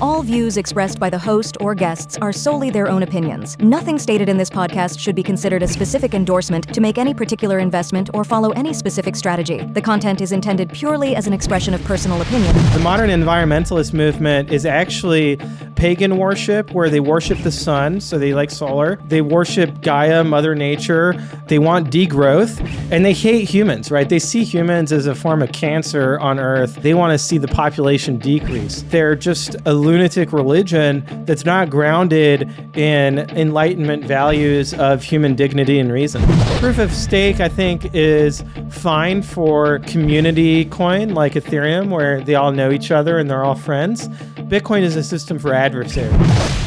All views expressed by the host or guests are solely their own opinions. Nothing stated in this podcast should be considered a specific endorsement to make any particular investment or follow any specific strategy. The content is intended purely as an expression of personal opinion. The modern environmentalist movement is actually pagan worship, where they worship the sun, so they like solar. They worship Gaia, Mother Nature. They want degrowth, and they hate humans, right? They see humans as a form of cancer on Earth. They want to see the population decrease. They're just a lunatic religion that's not grounded in Enlightenment values of human dignity and reason. Proof of stake, I think, is fine for community coin like Ethereum, where they all know each other and they're all friends. Bitcoin is a system for adversaries.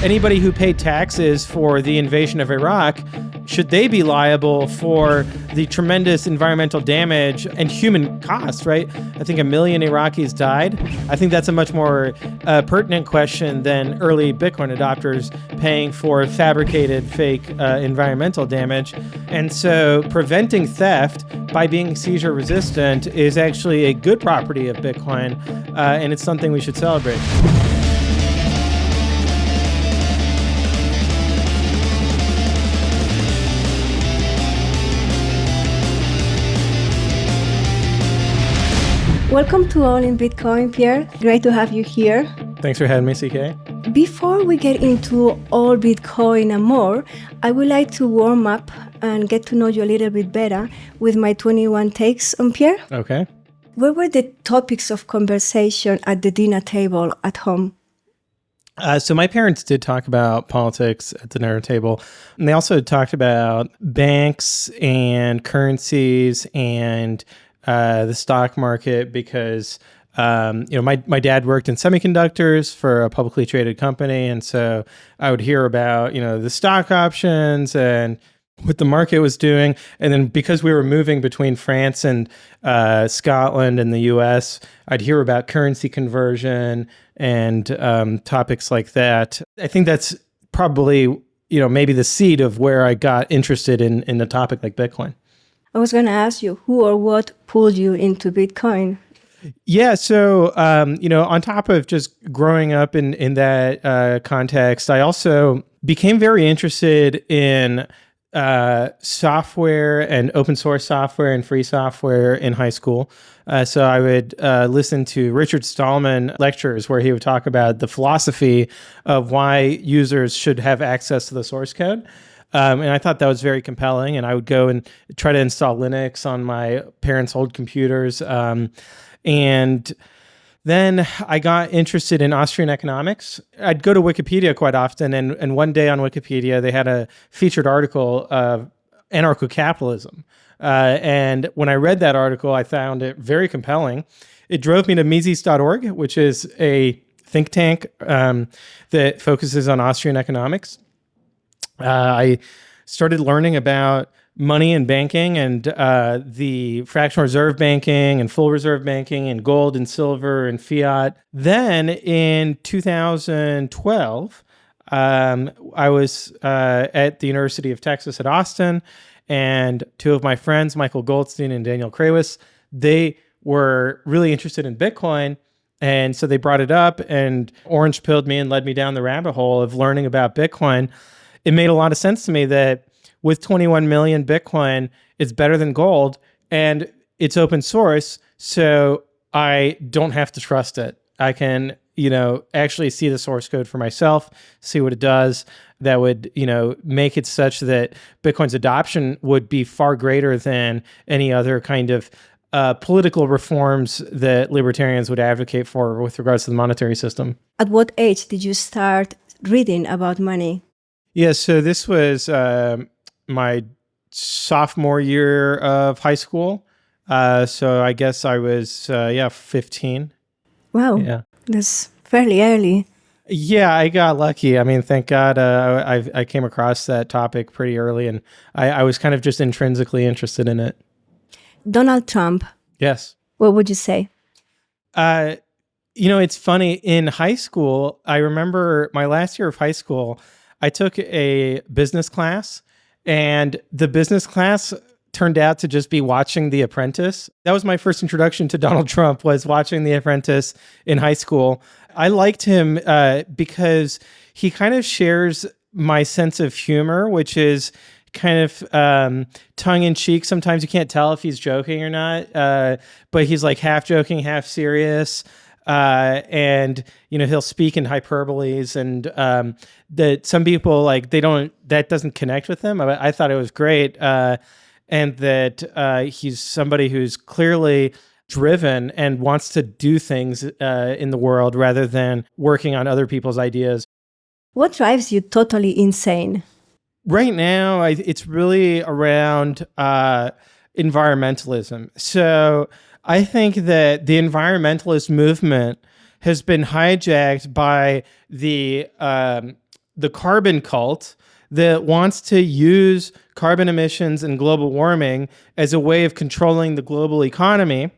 Anybody who paid taxes for the invasion of Iraq, should they be liable for the tremendous environmental damage and human cost, right? I think 1 million Iraqis died. I think that's a much more pertinent question than early Bitcoin adopters paying for fabricated fake environmental damage. And so preventing theft by being seizure resistant is actually a good property of Bitcoin, and it's something we should celebrate. Welcome to All in Bitcoin, Pierre. Great to have you here. Thanks for having me, CK. Before we get into all Bitcoin and more, I would like to warm up and get to know you a little bit better with my 21 takes on Pierre. Okay. What were the topics of conversation at the dinner table at home? So my parents did talk about politics at the dinner table, and they also talked about banks and currencies and the stock market, because my dad worked in semiconductors for a publicly traded company, and so I would hear about the stock options and what the market was doing. And then because we were moving between France and Scotland and the US, I'd hear about currency conversion and topics like that. I think that's probably maybe the seed of where I got interested in a topic like Bitcoin. I was going to ask you, who or what pulled you into Bitcoin? Yeah, so, on top of just growing up in that context, I also became very interested in software and open source software and free software in high school. So I would listen to Richard Stallman lectures where he would talk about the philosophy of why users should have access to the source code. And I thought that was very compelling. And I would go and try to install Linux on my parents' old computers. And then I got interested in Austrian economics. I'd go to Wikipedia quite often. And one day on Wikipedia, they had a featured article of anarcho-capitalism. And when I read that article, I found it very compelling. It drove me to Mises.org, which is a think tank that focuses on Austrian economics. I started learning about money and banking and the fractional reserve banking and full reserve banking and gold and silver and fiat. Then in 2012, I was at the University of Texas at Austin, and two of my friends, Michael Goldstein and Daniel Krawis, they were really interested in Bitcoin. And so they brought it up and orange-pilled me and led me down the rabbit hole of learning about Bitcoin. It made a lot of sense to me that with 21 million Bitcoin, it's better than gold, and it's open source, so I don't have to trust it. I can, actually see the source code for myself, see what it does. That would, make it such that Bitcoin's adoption would be far greater than any other kind of political reforms that libertarians would advocate for with regards to the monetary system. At what age did you start reading about money? Yeah, so this was my sophomore year of high school. So I guess I was, 15. Wow, yeah. That's fairly early. Yeah, I got lucky. I mean, thank God I came across that topic pretty early, and I was kind of just intrinsically interested in it. Donald Trump. Yes. What would you say? It's funny. In high school, I remember my last year of high school, I took a business class, and the business class turned out to just be watching The Apprentice. That was my first introduction to Donald Trump, was watching The Apprentice in high school. I liked him because he kind of shares my sense of humor, which is kind of tongue-in-cheek. Sometimes you can't tell if he's joking or not, but he's like half joking, half serious. And he'll speak in hyperboles, and that some people that doesn't connect with him. I thought it was great, and that he's somebody who's clearly driven and wants to do things in the world rather than working on other people's ideas. What drives you totally insane? Right now, it's really around environmentalism. So I think that the environmentalist movement has been hijacked by the carbon cult that wants to use carbon emissions and global warming as a way of controlling the global economy,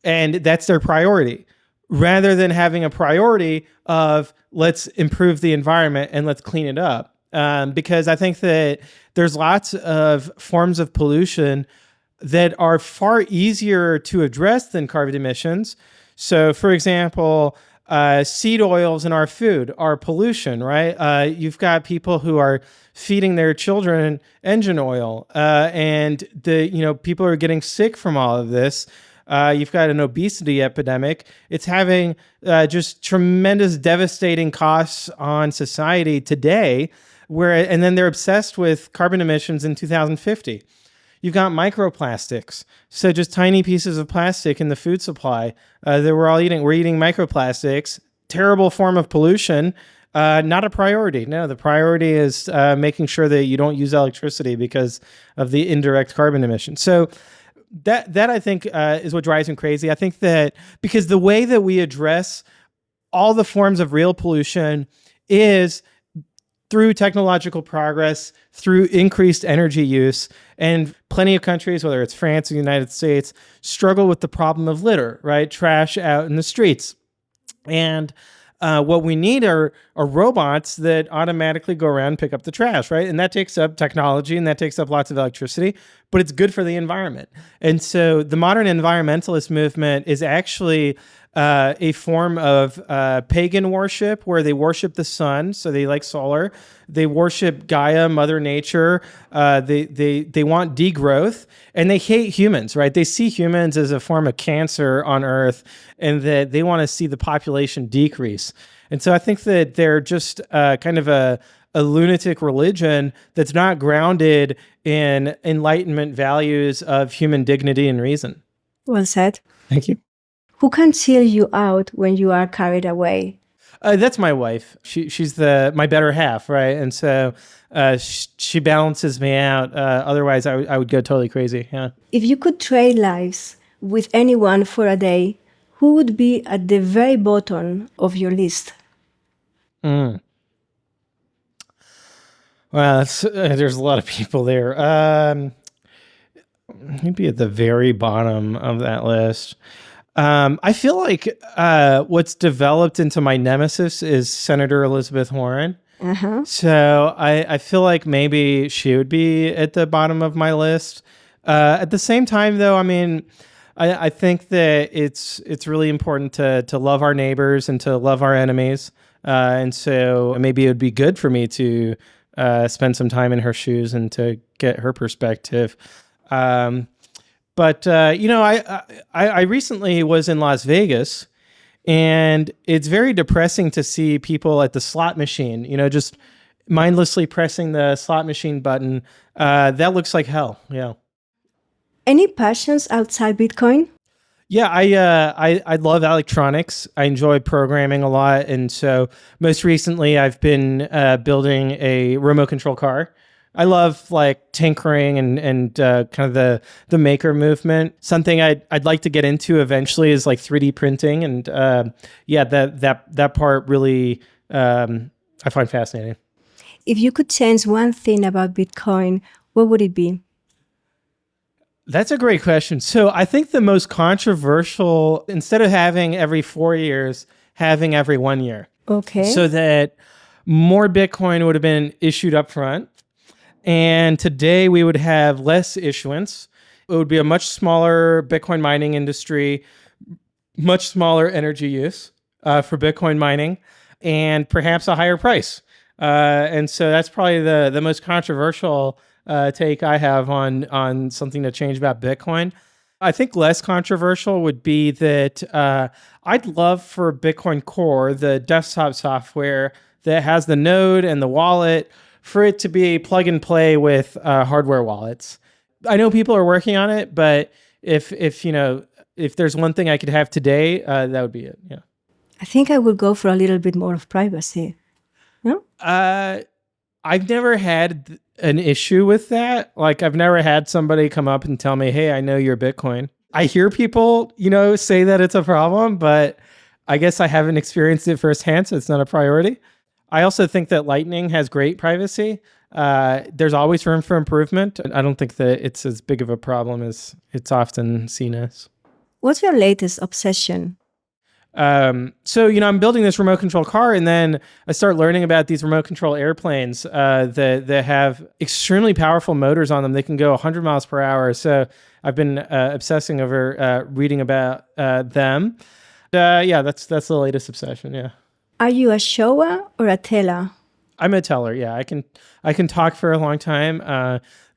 and that's their priority, rather than having a priority of let's improve the environment and let's clean it up. Because I think that there's lots of forms of pollution that are far easier to address than carbon emissions. So, for example, seed oils in our food are pollution, right? You've got people who are feeding their children engine oil, and people are getting sick from all of this. You've got an obesity epidemic. It's having just tremendous, devastating costs on society today. And then they're obsessed with carbon emissions in 2050. You've got microplastics. So just tiny pieces of plastic in the food supply that we're all eating. We're eating microplastics, terrible form of pollution, not a priority. No, the priority is making sure that you don't use electricity because of the indirect carbon emissions. So that I think is what drives me crazy. I think that because the way that we address all the forms of real pollution is through technological progress, through increased energy use. And plenty of countries, whether it's France or the United States, struggle with the problem of litter, right? Trash out in the streets. And what we need are robots that automatically go around and pick up the trash, right? And that takes up technology and that takes up lots of electricity, but it's good for the environment. And so the modern environmentalist movement is actually a form of pagan worship where they worship the sun, so they like solar. They worship Gaia, Mother Nature. They want degrowth, and they hate humans, right? They see humans as a form of cancer on Earth, and that they want to see the population decrease. And so I think that they're just kind of a lunatic religion that's not grounded in Enlightenment values of human dignity and reason. Well said. Thank you. Who can chill you out when you are carried away? That's my wife. She's my better half, right? And so she balances me out. Otherwise, I would go totally crazy. Yeah. If you could trade lives with anyone for a day, who would be at the very bottom of your list? Well, there's a lot of people there. Maybe at the very bottom of that list. I feel like what's developed into my nemesis is Senator Elizabeth Warren. Uh-huh. So I feel like maybe she would be at the bottom of my list. At the same time, though, I mean, I think that it's really important to love our neighbors and to love our enemies. And so maybe it would be good for me to spend some time in her shoes and to get her perspective. But I recently was in Las Vegas, and it's very depressing to see people at the slot machine, just mindlessly pressing the slot machine button. That looks like hell. Yeah. Any passions outside Bitcoin? Yeah, I love electronics. I enjoy programming a lot, and so most recently I've been building a remote control car. I love like tinkering and kind of the maker movement. Something I'd like to get into eventually is like 3D printing, and that part really I find fascinating. If you could change one thing about Bitcoin, what would it be? That's a great question. So I think the most controversial, instead of having every 4 years, having every 1 year. Okay. So that more Bitcoin would have been issued up front, And today we would have less issuance. It would be a much smaller Bitcoin mining industry, much smaller energy use for Bitcoin mining, and perhaps a higher price. And so that's probably the most controversial take I have on something to change about Bitcoin. I think less controversial would be that I'd love for Bitcoin Core, the desktop software that has the node and the wallet, for it to be plug and play with hardware wallets. I know people are working on it, but if there's one thing I could have today, that would be it. Yeah. I think I would go for a little bit more of privacy. No? I've never had an issue with that. Like, I've never had somebody come up and tell me, hey, I know your Bitcoin. I hear people, say that it's a problem, but I guess I haven't experienced it firsthand, so it's not a priority. I also think that Lightning has great privacy. There's always room for improvement. I don't think that it's as big of a problem as it's often seen as. What's your latest obsession? So, I'm building this remote control car, and then I start learning about these remote control airplanes that have extremely powerful motors on them. They can go 100 miles per hour. So I've been obsessing over reading about them. That's the latest obsession. Yeah. Are you a shower or a teller? I'm a teller. Yeah, I can talk for a long time.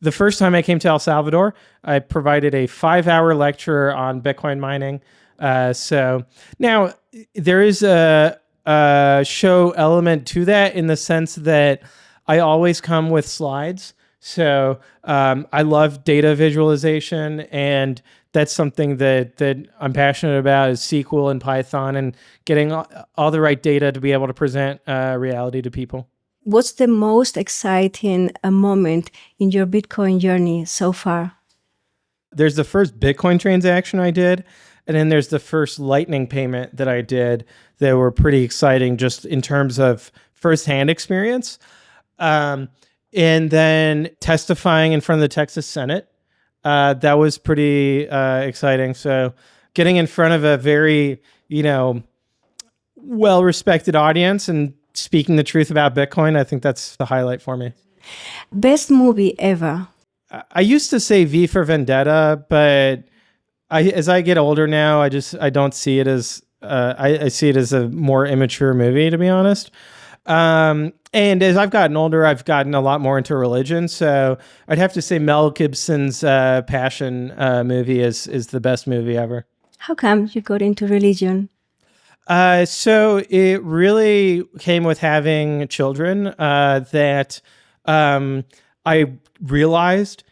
The first time I came to El Salvador, I provided a 5-hour lecture on Bitcoin mining. So now there is a show element to that, in the sense that I always come with slides. So I love data visualization, and that's something that I'm passionate about, is SQL and Python, and getting all the right data to be able to present reality to people. What's the most exciting moment in your Bitcoin journey so far? There's the first Bitcoin transaction I did, and then there's the first Lightning payment that I did that were pretty exciting, just in terms of firsthand experience. And then testifying in front of the Texas Senate, that was pretty exciting. So getting in front of a very, well-respected audience and speaking the truth about Bitcoin, I think that's the highlight for me. Best movie ever? I used to say V for Vendetta, but as I get older now, I don't see it as I see it as a more immature movie, to be honest. And as I've gotten older, I've gotten a lot more into religion. So I'd have to say Mel Gibson's Passion movie is the best movie ever. How come you got into religion? So it really came with having children, that I realized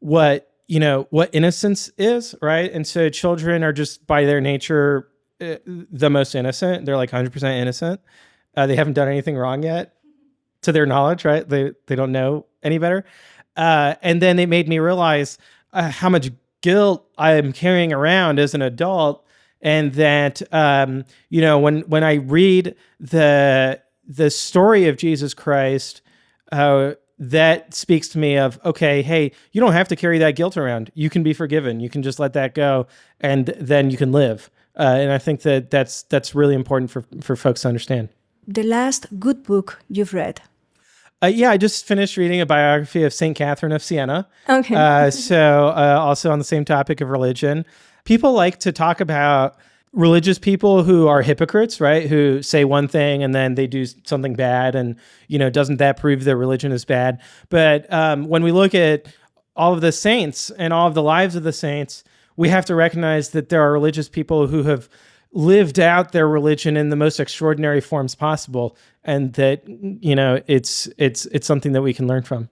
what innocence is, right? And so children are just by their nature the most innocent. They're like 100% innocent. They haven't done anything wrong yet, to their knowledge, right? They don't know any better. And then it made me realize how much guilt I'm carrying around as an adult, and that when I read the story of Jesus Christ, that speaks to me of, okay, hey, you don't have to carry that guilt around. You can be forgiven. You can just let that go, and then you can live. And I think that's really important for folks to understand. The last good book you've read? I just finished reading a biography of St. Catherine of Siena. Okay. So also on the same topic of religion. People like to talk about religious people who are hypocrites, right? Who say one thing and then they do something bad, and doesn't that prove their religion is bad? But when we look at all of the saints and all of the lives of the saints, we have to recognize that there are religious people who have lived out their religion in the most extraordinary forms possible, and that it's something that we can learn from.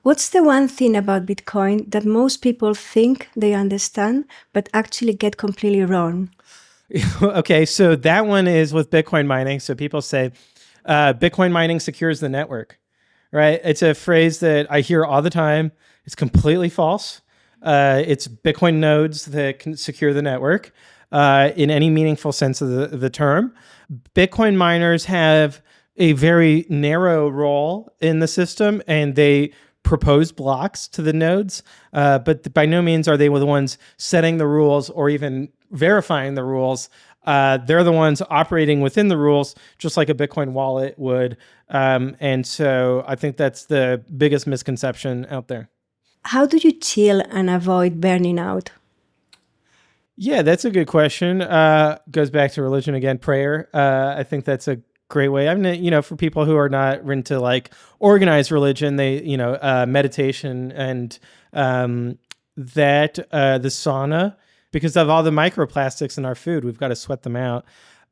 What's the one thing about Bitcoin that most people think they understand, but actually get completely wrong? Okay, so that one is with Bitcoin mining. So people say, Bitcoin mining secures the network, right? It's a phrase that I hear all the time. It's completely false. It's Bitcoin nodes that can secure the network in any meaningful sense of the term. Bitcoin miners have a very narrow role in the system, and they propose blocks to the nodes, but by no means are they the ones setting the rules or even verifying the rules they're the ones operating within the rules, just like a Bitcoin wallet would. And so I think that's the biggest misconception out there. How do you chill and avoid burning out? Yeah, that's a good question. Goes back to religion again, prayer. I think that's a great way. I mean, for people who are not into like organized religion, they, meditation and the sauna, because of all the microplastics in our food, we've got to sweat them out.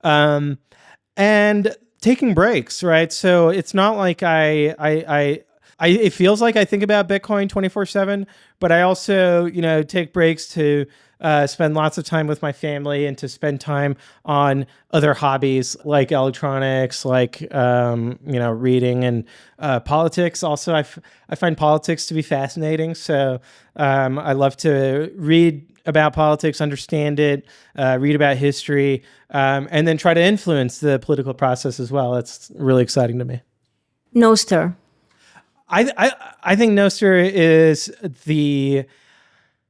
And taking breaks, right? So it's not like it feels like I think about Bitcoin 24/7, but I also, take breaks to spend lots of time with my family and to spend time on other hobbies like electronics, like, reading and politics. Also, I find politics to be fascinating. So I love to read about politics, understand it, read about history, and then try to influence the political process as well. It's really exciting to me. Nostr. I think Nostr is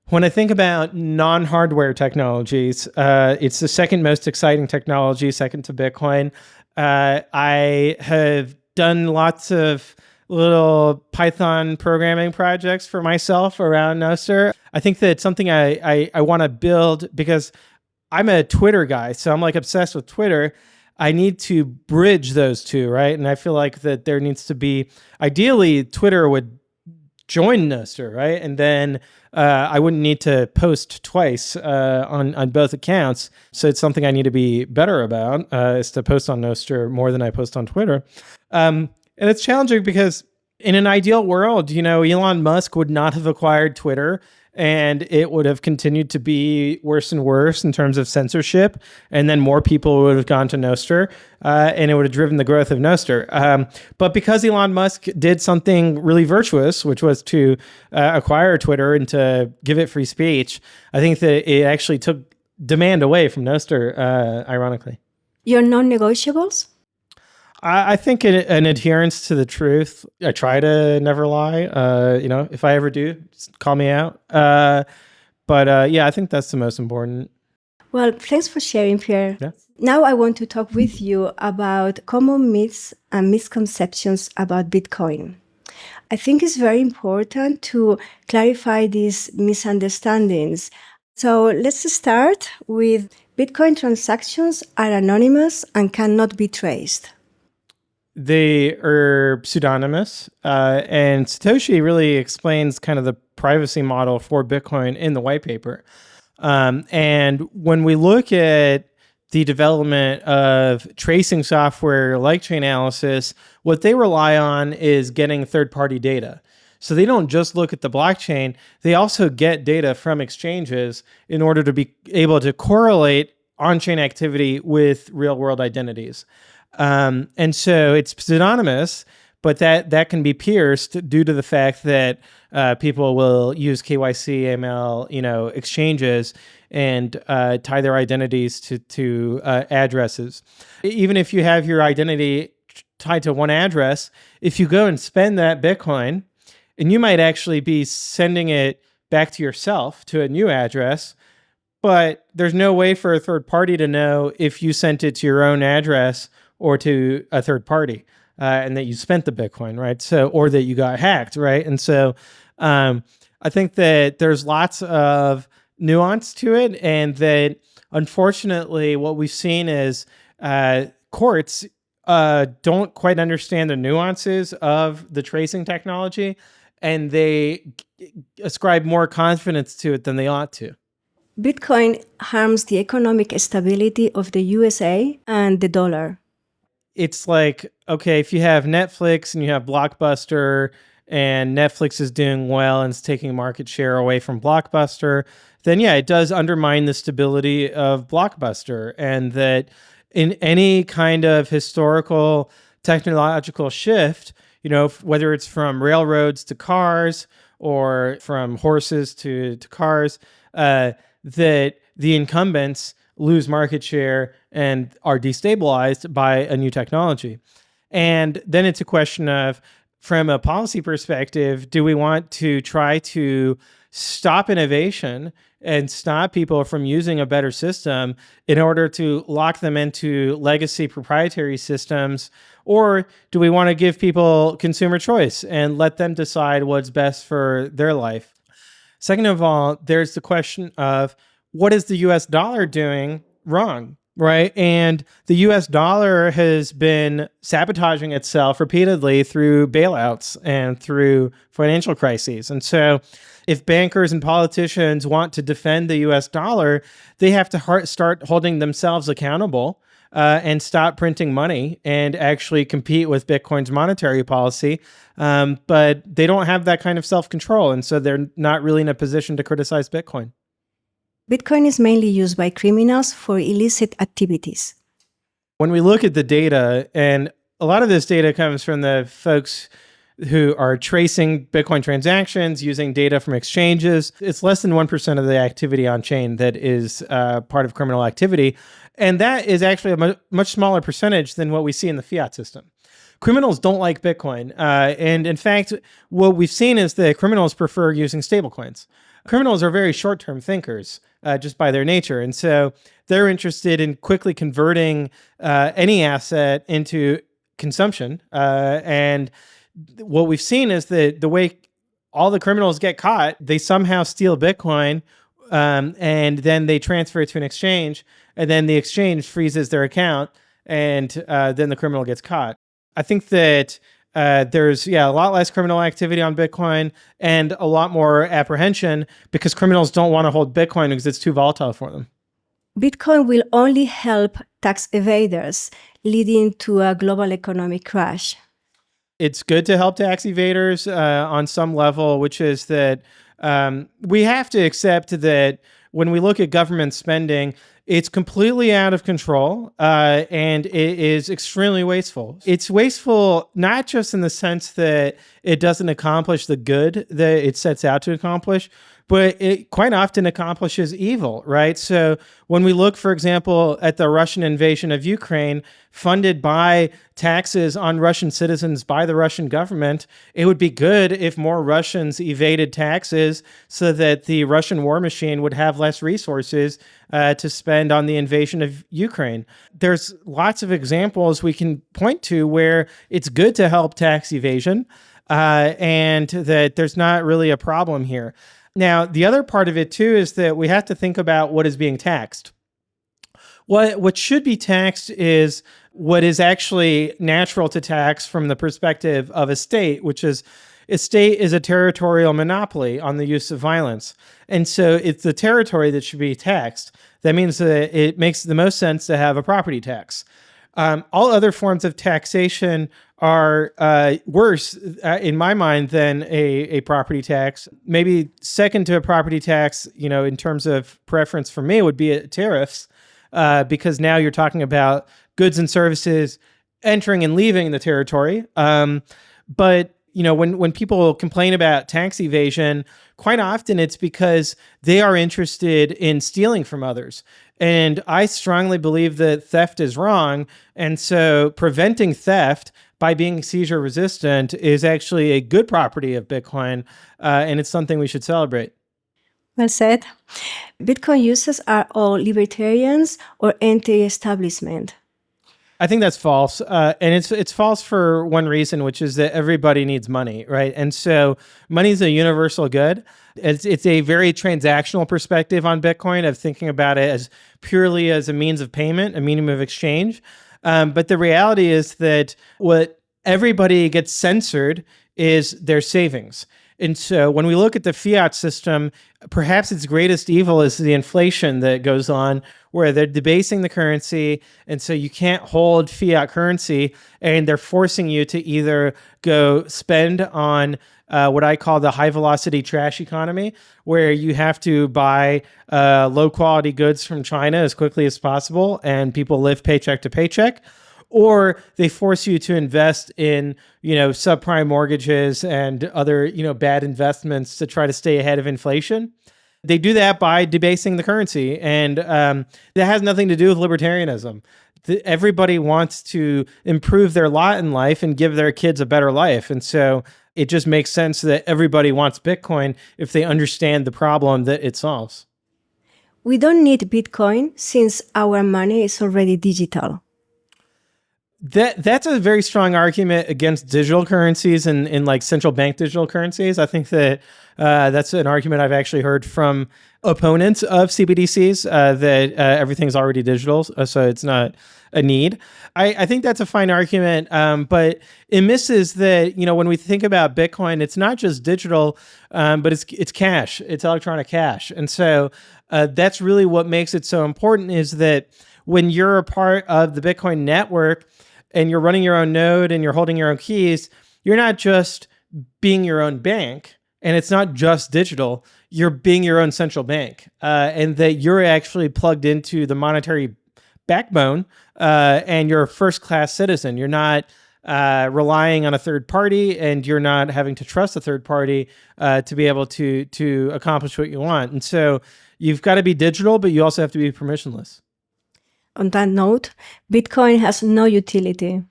when I think about non-hardware technologies, it's the second most exciting technology, second to Bitcoin. I have done lots of little Python programming projects for myself around Nostr. I think that it's something I want to build because I'm a Twitter guy, so I'm like obsessed with Twitter. I need to bridge those two, right? And I feel like that there needs to be, ideally, Twitter would join Nostr, right? And then I wouldn't need to post twice on both accounts. So it's something I need to be better about, is to post on Nostr more than I post on Twitter. And it's challenging because in an ideal world, Elon Musk would not have acquired Twitter, and it would have continued to be worse and worse in terms of censorship. And then more people would have gone to Nostr, and it would have driven the growth of Nostr. But because Elon Musk did something really virtuous, which was to acquire Twitter and to give it free speech, I think that it actually took demand away from Nostr, ironically. Your non-negotiables? I think an adherence to the truth. I try to never lie. If I ever do, just call me out. But I think that's the most important. Well, thanks for sharing, Pierre. Yeah. Now I want to talk with you about common myths and misconceptions about Bitcoin. I think it's very important to clarify these misunderstandings. So let's start with Bitcoin transactions are anonymous and cannot be traced. They are pseudonymous, and Satoshi really explains kind of the privacy model for Bitcoin in the white paper. And when we look at the development of tracing software like Chainalysis, what they rely on is getting third-party data. So they don't just look at the blockchain, they also get data from exchanges in order to be able to correlate on-chain activity with real-world identities. And so it's pseudonymous, but that can be pierced due to the fact that people will use KYC, AML, exchanges and tie their identities to addresses. Even if you have your identity tied to one address, if you go and spend that Bitcoin, and you might actually be sending it back to yourself to a new address, but there's no way for a third party to know if you sent it to your own address or to a third party, and that you spent the Bitcoin, right? So, or that you got hacked, right? And so, I think that there's lots of nuance to it, and that unfortunately, what we've seen is courts don't quite understand the nuances of the tracing technology, and they ascribe more confidence to it than they ought to. Bitcoin harms the economic stability of the USA and the dollar. It's like, okay, if you have Netflix and you have Blockbuster and Netflix is doing well and it's taking market share away from Blockbuster, then it does undermine the stability of Blockbuster. And that in any kind of historical technological shift, whether it's from railroads to cars or from horses to cars, that the incumbents lose market share and are destabilized by a new technology. And then it's a question of, from a policy perspective, do we want to try to stop innovation and stop people from using a better system in order to lock them into legacy proprietary systems? Or do we want to give people consumer choice and let them decide what's best for their life? Second of all, there's the question of what is the US dollar doing wrong, right? And the US dollar has been sabotaging itself repeatedly through bailouts and through financial crises. And so if bankers and politicians want to defend the US dollar, they have to start holding themselves accountable and stop printing money and actually compete with Bitcoin's monetary policy. But they don't have that kind of self-control. And so they're not really in a position to criticize Bitcoin. Bitcoin is mainly used by criminals for illicit activities. When we look at the data, and a lot of this data comes from the folks who are tracing Bitcoin transactions using data from exchanges, it's less than 1% of the activity on chain that is part of criminal activity. And that is actually a much smaller percentage than what we see in the fiat system. Criminals don't like Bitcoin. And in fact, what we've seen is that criminals prefer using stablecoins. Criminals are very short-term thinkers just by their nature. And so they're interested in quickly converting any asset into consumption. And what we've seen is that the way all the criminals get caught, they somehow steal Bitcoin and then they transfer it to an exchange, and then the exchange freezes their account, and then the criminal gets caught. I think that there's a lot less criminal activity on Bitcoin and a lot more apprehension because criminals don't want to hold Bitcoin because it's too volatile for them. Bitcoin will only help tax evaders, leading to a global economic crash. It's good to help tax evaders on some level, which is that we have to accept that when we look at government spending, it's completely out of control and it is extremely wasteful. It's wasteful not just in the sense that it doesn't accomplish the good that it sets out to accomplish, but it quite often accomplishes evil, right? So when we look, for example, at the Russian invasion of Ukraine, funded by taxes on Russian citizens by the Russian government, it would be good if more Russians evaded taxes so that the Russian war machine would have less resources to spend on the invasion of Ukraine. There's lots of examples we can point to where it's good to help tax evasion and that there's not really a problem here. Now, the other part of it too is that we have to think about what is being taxed. What should be taxed is what is actually natural to tax from the perspective of a state, which is a state is a territorial monopoly on the use of violence. And so it's the territory that should be taxed. That means that it makes the most sense to have a property tax. All other forms of taxation are worse, in my mind, than a property tax. Maybe second to a property tax, in terms of preference for me, would be tariffs, because now you're talking about goods and services entering and leaving the territory. But when people complain about tax evasion, quite often it's because they are interested in stealing from others. And I strongly believe that theft is wrong. And so preventing theft by being seizure resistant is actually a good property of Bitcoin. And it's something we should celebrate. Well said. Bitcoin users are all libertarians or anti-establishment. I think that's false. And it's false for one reason, which is that everybody needs money, right? And so money is a universal good. It's a very transactional perspective on Bitcoin of thinking about it as purely as a means of payment, a medium of exchange. But the reality is that what everybody gets censored is their savings. And so when we look at the fiat system, perhaps its greatest evil is the inflation that goes on, where they're debasing the currency. And so you can't hold fiat currency, and they're forcing you to either go spend on what I call the high velocity trash economy, where you have to buy low quality goods from China as quickly as possible, and people live paycheck to paycheck. Or they force you to invest in, subprime mortgages and other, bad investments to try to stay ahead of inflation. They do that by debasing the currency. And that has nothing to do with libertarianism. everybody wants to improve their lot in life and give their kids a better life. And so it just makes sense that everybody wants Bitcoin if they understand the problem that it solves. We don't need Bitcoin since our money is already digital. That's a very strong argument against digital currencies and like central bank digital currencies. I think that that's an argument I've actually heard from opponents of CBDCs, that everything's already digital, so it's not a need. I think that's a fine argument, but it misses that, when we think about Bitcoin, it's not just digital, but it's cash, it's electronic cash. And so that's really what makes it so important, is that when you're a part of the Bitcoin network and you're running your own node and you're holding your own keys, you're not just being your own bank, and it's not just digital, you're being your own central bank, and that you're actually plugged into the monetary backbone, and you're a first-class citizen. You're not relying on a third party, and you're not having to trust a third party to be able to accomplish what you want. And so you've got to be digital, but you also have to be permissionless. On that note, Bitcoin has no utility.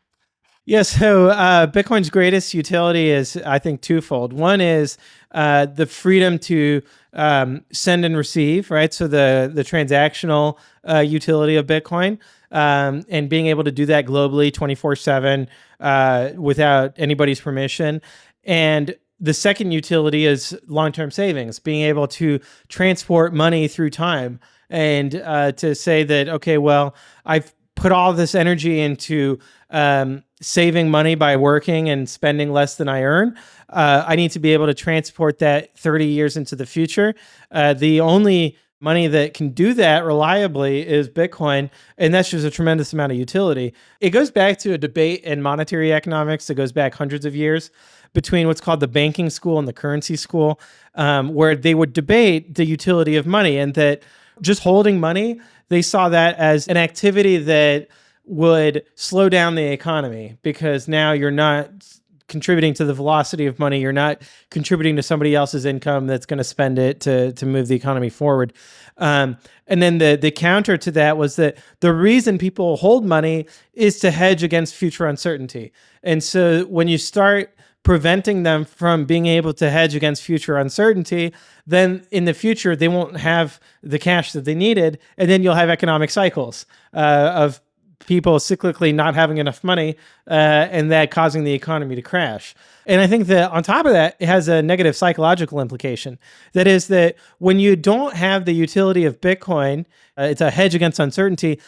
Yeah, so Bitcoin's greatest utility is, I think, twofold. One is the freedom to send and receive, right? So the transactional utility of Bitcoin, and being able to do that globally 24/7 without anybody's permission. And the second utility is long-term savings, being able to transport money through time, and to say that, okay, well, I've put all this energy into saving money by working and spending less than I earn. I need to be able to transport that 30 years into the future. The only money that can do that reliably is Bitcoin, and that's just a tremendous amount of utility. It goes back to a debate in monetary economics that goes back hundreds of years between what's called the banking school and the currency school, where they would debate the utility of money, and that just holding money, they saw that as an activity that would slow down the economy, because now you're not contributing to the velocity of money. You're not contributing to somebody else's income that's going to spend it to move the economy forward. And then the counter to that was that the reason people hold money is to hedge against future uncertainty. And so when you start preventing them from being able to hedge against future uncertainty, then in the future, they won't have the cash that they needed. And then you'll have economic cycles of people cyclically not having enough money, and that causing the economy to crash. And I think that on top of that, it has a negative psychological implication. That is that when you don't have the utility of Bitcoin, it's a hedge against uncertainty.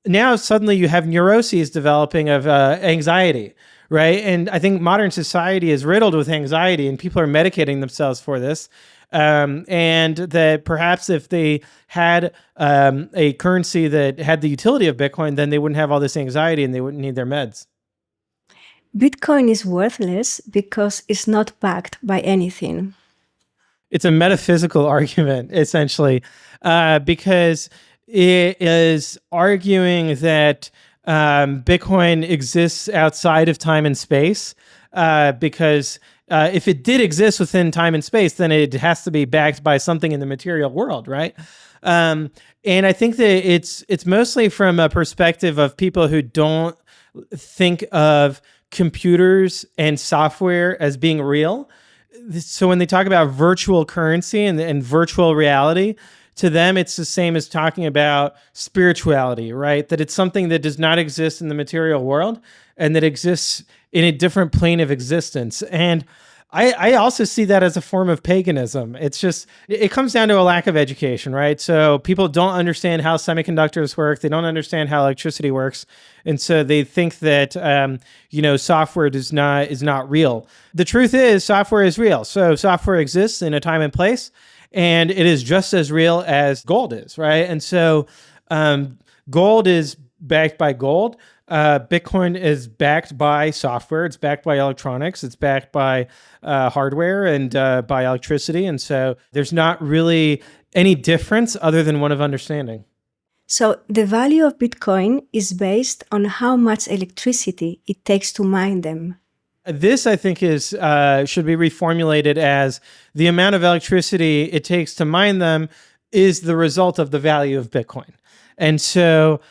Now suddenly you have neuroses developing of anxiety, right? And I think modern society is riddled with anxiety, and people are medicating themselves for this. And that perhaps if they had a currency that had the utility of Bitcoin, then they wouldn't have all this anxiety and they wouldn't need their meds. Bitcoin is worthless because it's not backed by anything. It's a metaphysical argument, essentially, because it is arguing that Bitcoin exists outside of time and space, because if it did exist within time and space, then it has to be backed by something in the material world, right? And I think that it's mostly from a perspective of people who don't think of computers and software as being real. So when they talk about virtual currency and virtual reality, to them, it's the same as talking about spirituality, right? That it's something that does not exist in the material world and that exists in a different plane of existence. And I also see that as a form of paganism. It's just, it comes down to a lack of education, right? So people don't understand how semiconductors work. They don't understand how electricity works. And so they think that, software is not real. The truth is software is real. So software exists in a time and place, and it is just as real as gold is, right? And so gold is backed by gold. Bitcoin is backed by software. It's backed by electronics. It's backed by hardware and by electricity. And so there's not really any difference other than one of understanding. So the value of Bitcoin is based on how much electricity it takes to mine them. This, I think, should be reformulated as the amount of electricity it takes to mine them is the result of the value of Bitcoin. And so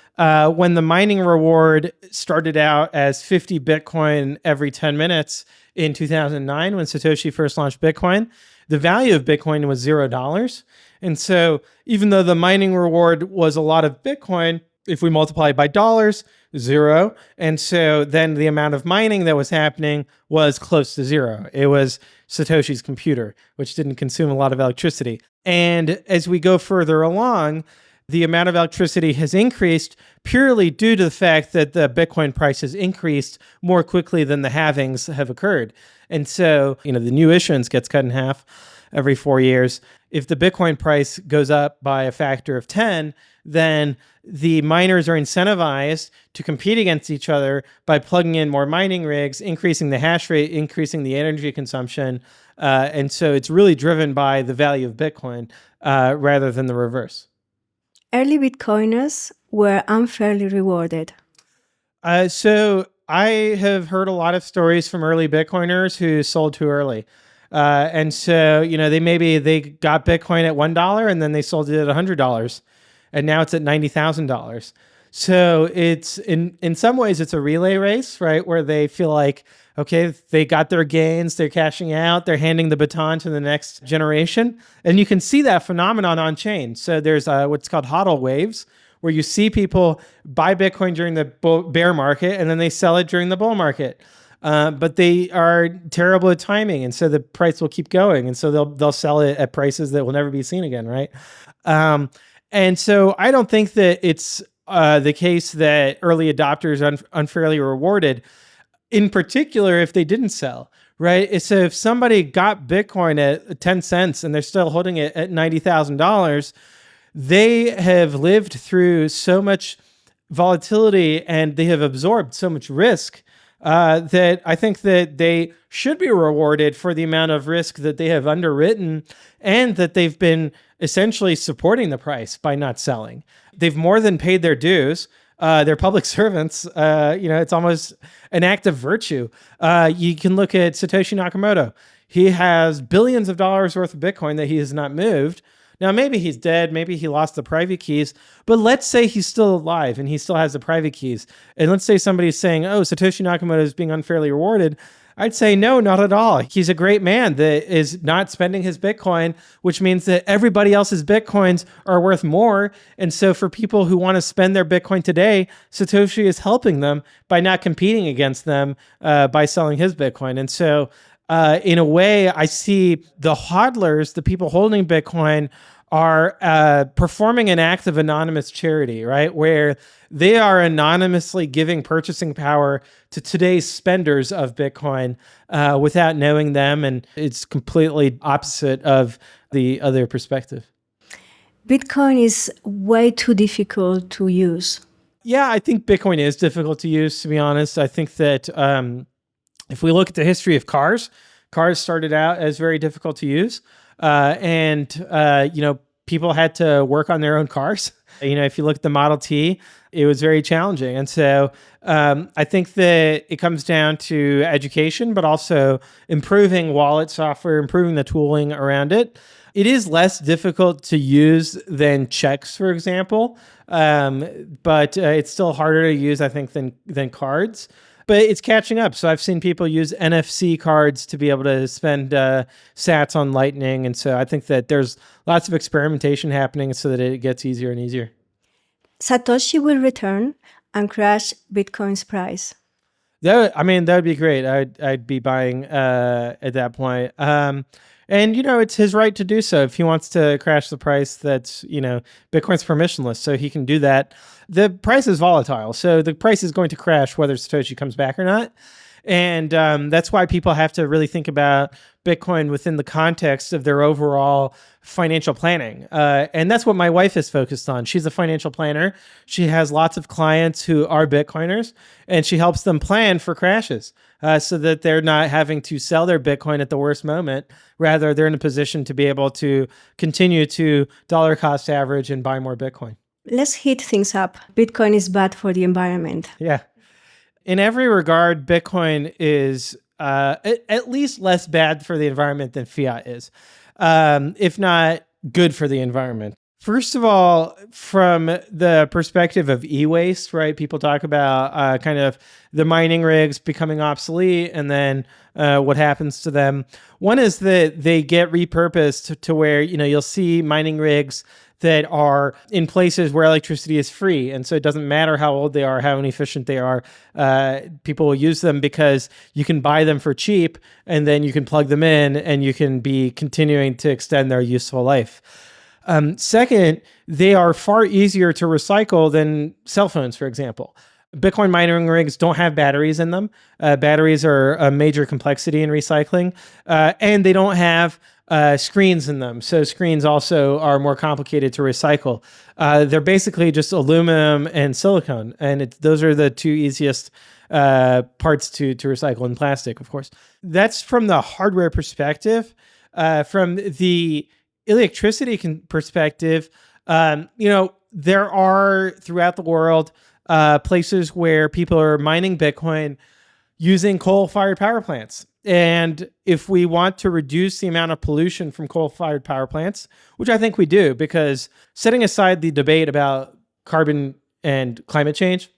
when the mining reward started out as 50 Bitcoin every 10 minutes in 2009, when Satoshi first launched Bitcoin, the value of Bitcoin was $0. And so even though the mining reward was a lot of Bitcoin, if we multiply it by dollars, zero. And so then the amount of mining that was happening was close to zero. It was Satoshi's computer, which didn't consume a lot of electricity. And as we go further along, the amount of electricity has increased purely due to the fact that the Bitcoin price has increased more quickly than the halvings have occurred. And so, the new issuance gets cut in half every 4 years. If the Bitcoin price goes up by a factor of 10, then the miners are incentivized to compete against each other by plugging in more mining rigs, increasing the hash rate, increasing the energy consumption. And so it's really driven by the value of Bitcoin rather than the reverse. Early Bitcoiners were unfairly rewarded. So I have heard a lot of stories from early Bitcoiners who sold too early. And so, they got Bitcoin at $1 and then they sold it at $100 and now it's at $90,000. So it's in some ways it's a relay race, right? Where they feel like, okay, they got their gains, they're cashing out, they're handing the baton to the next generation. And you can see that phenomenon on chain. So there's what's called hodl waves, where you see people buy Bitcoin during the bear market and then they sell it during the bull market. But they are terrible at timing, and so the price will keep going, and so they'll sell it at prices that will never be seen again, right? And so I don't think that it's the case that early adopters are unfairly rewarded, in particular if they didn't sell, right? So if somebody got Bitcoin at 10 cents and they're still holding it at $90,000, they have lived through so much volatility and they have absorbed so much risk that I think that they should be rewarded for the amount of risk that they have underwritten and that they've been essentially supporting the price by not selling. They've more than paid their dues. They're public servants. It's almost an act of virtue. You can look at Satoshi Nakamoto. He has billions of dollars worth of Bitcoin that he has not moved. Now, maybe he's dead, maybe he lost the private keys, but let's say he's still alive and he still has the private keys. And let's say somebody's saying, oh, Satoshi Nakamoto is being unfairly rewarded. I'd say, no, not at all. He's a great man that is not spending his Bitcoin, which means that everybody else's Bitcoins are worth more. And so for people who want to spend their Bitcoin today, Satoshi is helping them by not competing against them by selling his Bitcoin. And so in a way, I see the hodlers, the people holding Bitcoin, are performing an act of anonymous charity, right? Where they are anonymously giving purchasing power to today's spenders of Bitcoin without knowing them. And it's completely opposite of the other perspective. Bitcoin is way too difficult to use. Yeah, I think Bitcoin is difficult to use, to be honest. I think that if we look at the history of cars started out as very difficult to use. People had to work on their own cars. If you look at the Model T, it was very challenging. And so I think that it comes down to education, but also improving wallet software, improving the tooling around it. It is less difficult to use than checks, for example, but it's still harder to use, I think, than cards. But it's catching up. So I've seen people use NFC cards to be able to spend sats on Lightning. And so I think that there's lots of experimentation happening so that it gets easier and easier. Satoshi will return and crash Bitcoin's price. That would be great. I'd be buying at that point. And, it's his right to do so. If he wants to crash the price, that's, Bitcoin's permissionless, so he can do that. The price is volatile, so the price is going to crash whether Satoshi comes back or not. And that's why people have to really think about Bitcoin within the context of their overall financial planning. And that's what my wife is focused on. She's a financial planner. She has lots of clients who are Bitcoiners, and she helps them plan for crashes so that they're not having to sell their Bitcoin at the worst moment. Rather, they're in a position to be able to continue to dollar cost average and buy more Bitcoin. Let's heat things up. Bitcoin is bad for the environment. Yeah. In every regard, Bitcoin is at least less bad for the environment than fiat is, if not good for the environment. First of all, from the perspective of e-waste, right? People talk about kind of the mining rigs becoming obsolete and then what happens to them. One is that they get repurposed to where, you'll see mining rigs that are in places where electricity is free. And so it doesn't matter how old they are, how inefficient they are. People will use them because you can buy them for cheap and then you can plug them in and you can be continuing to extend their useful life. Second, they are far easier to recycle than cell phones, for example. Bitcoin mining rigs don't have batteries in them. Batteries are a major complexity in recycling, and they don't have screens in them. So screens also are more complicated to recycle. They're basically just aluminum and silicone, and those are the two easiest parts to recycle, in plastic, of course. That's from the hardware perspective. From the electricity perspective, there are throughout the world places where people are mining Bitcoin using coal-fired power plants. And if we want to reduce the amount of pollution from coal-fired power plants, which I think we do, because setting aside the debate about carbon and climate change,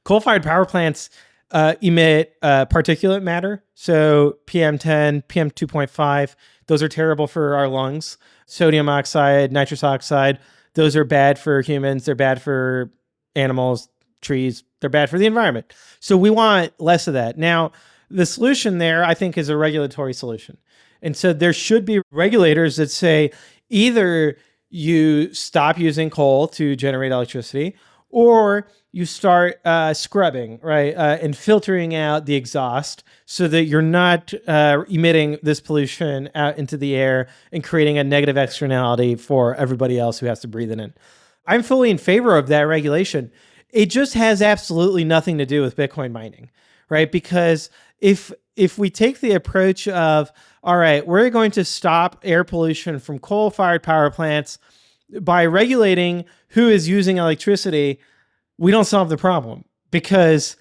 coal-fired power plants emit particulate matter, so PM10, PM2.5. Those are terrible for our lungs. Sodium oxide, nitrous oxide, those are bad for humans. They're bad for animals, trees. They're bad for the environment. So we want less of that. Now, the solution there, I think, is a regulatory solution. And so there should be regulators that say either you stop using coal to generate electricity, or you start scrubbing, right, and filtering out the exhaust so that you're not emitting this pollution out into the air and creating a negative externality for everybody else who has to breathe it in. I'm fully in favor of that regulation. It just has absolutely nothing to do with Bitcoin mining, right? Because if we take the approach of, all right, we're going to stop air pollution from coal-fired power plants by regulating who is using electricity, we don't solve the problem, because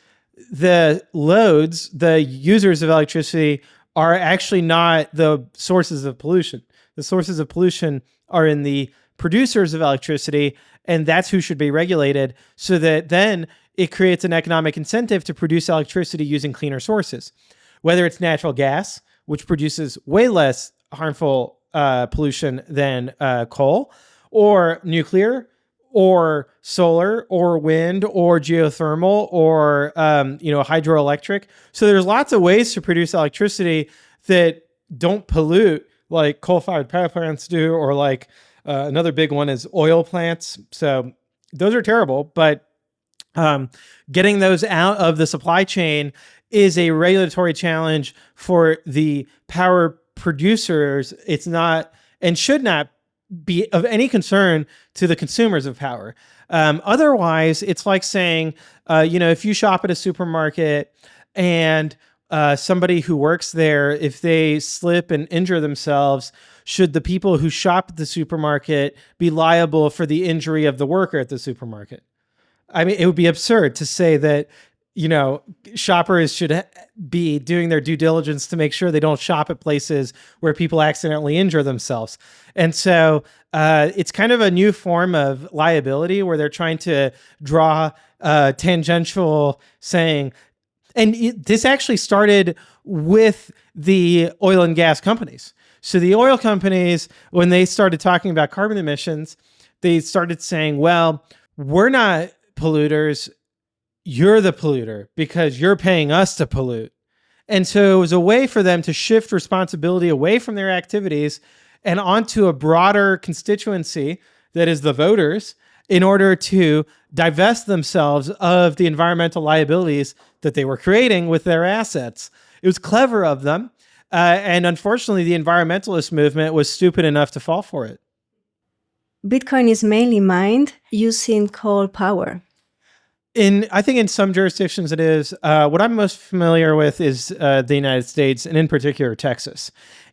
the loads, the users of electricity, are actually not the sources of pollution. The sources of pollution are in the producers of electricity, and that's who should be regulated, so that then it creates an economic incentive to produce electricity using cleaner sources, whether it's natural gas, which produces way less harmful pollution than coal, or nuclear, or solar, or wind, or geothermal, or hydroelectric. So there's lots of ways to produce electricity that don't pollute like coal-fired power plants do, or like another big one is oil plants. So those are terrible, but getting those out of the supply chain is a regulatory challenge for the power producers. It's not and should not be of any concern to the consumers of power. Otherwise, it's like saying, if you shop at a supermarket and somebody who works there, if they slip and injure themselves, should the people who shop at the supermarket be liable for the injury of the worker at the supermarket? I mean, it would be absurd to say that, shoppers should be doing their due diligence to make sure they don't shop at places where people accidentally injure themselves. And so it's kind of a new form of liability where they're trying to draw tangential saying, and this actually started with the oil and gas companies. So the oil companies, when they started talking about carbon emissions, they started saying, well, we're not polluters, you're the polluter because you're paying us to pollute. And so it was a way for them to shift responsibility away from their activities and onto a broader constituency that is the voters, in order to divest themselves of the environmental liabilities that they were creating with their assets. It was clever of them. And unfortunately, the environmentalist movement was stupid enough to fall for it. Bitcoin is mainly mined using coal power. I think in some jurisdictions it is. What I'm most familiar with is the United States, and in particular Texas.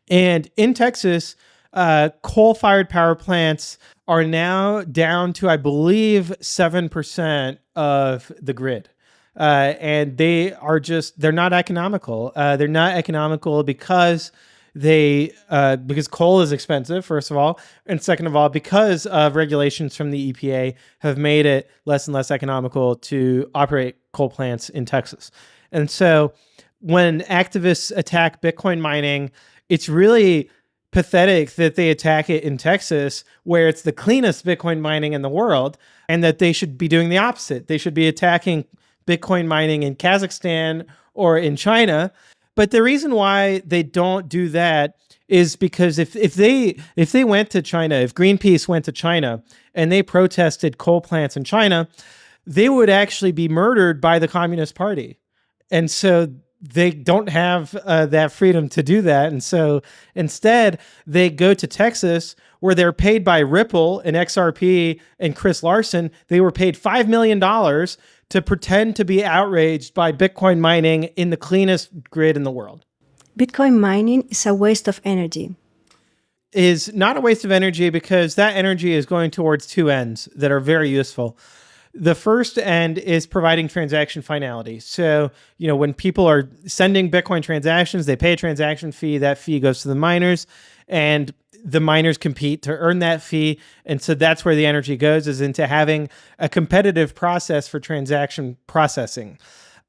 And in Texas, coal-fired power plants are now down to, I believe, 7% of the grid. And they're not economical. They're not economical because because coal is expensive, first of all, and second of all, because of regulations from the EPA have made it less and less economical to operate coal plants in Texas. And so when activists attack Bitcoin mining, it's really pathetic that they attack it in Texas, where it's the cleanest Bitcoin mining in the world, and that they should be doing the opposite. They should be attacking Bitcoin mining in Kazakhstan or in China. But the reason why they don't do that is because if they went to China, if Greenpeace went to China and they protested coal plants in China, they would actually be murdered by the Communist Party. And so they don't have that freedom to do that. And so instead, they go to Texas, where they're paid by Ripple and XRP and Chris Larson. They were paid $5 million to pretend to be outraged by Bitcoin mining in the cleanest grid in the world. Bitcoin mining is a waste of energy. Is not a waste of energy, because that energy is going towards two ends that are very useful. The first end is providing transaction finality. So, when people are sending Bitcoin transactions, they pay a transaction fee. That fee goes to the miners, and the miners compete to earn that fee. And so that's where the energy goes, is into having a competitive process for transaction processing.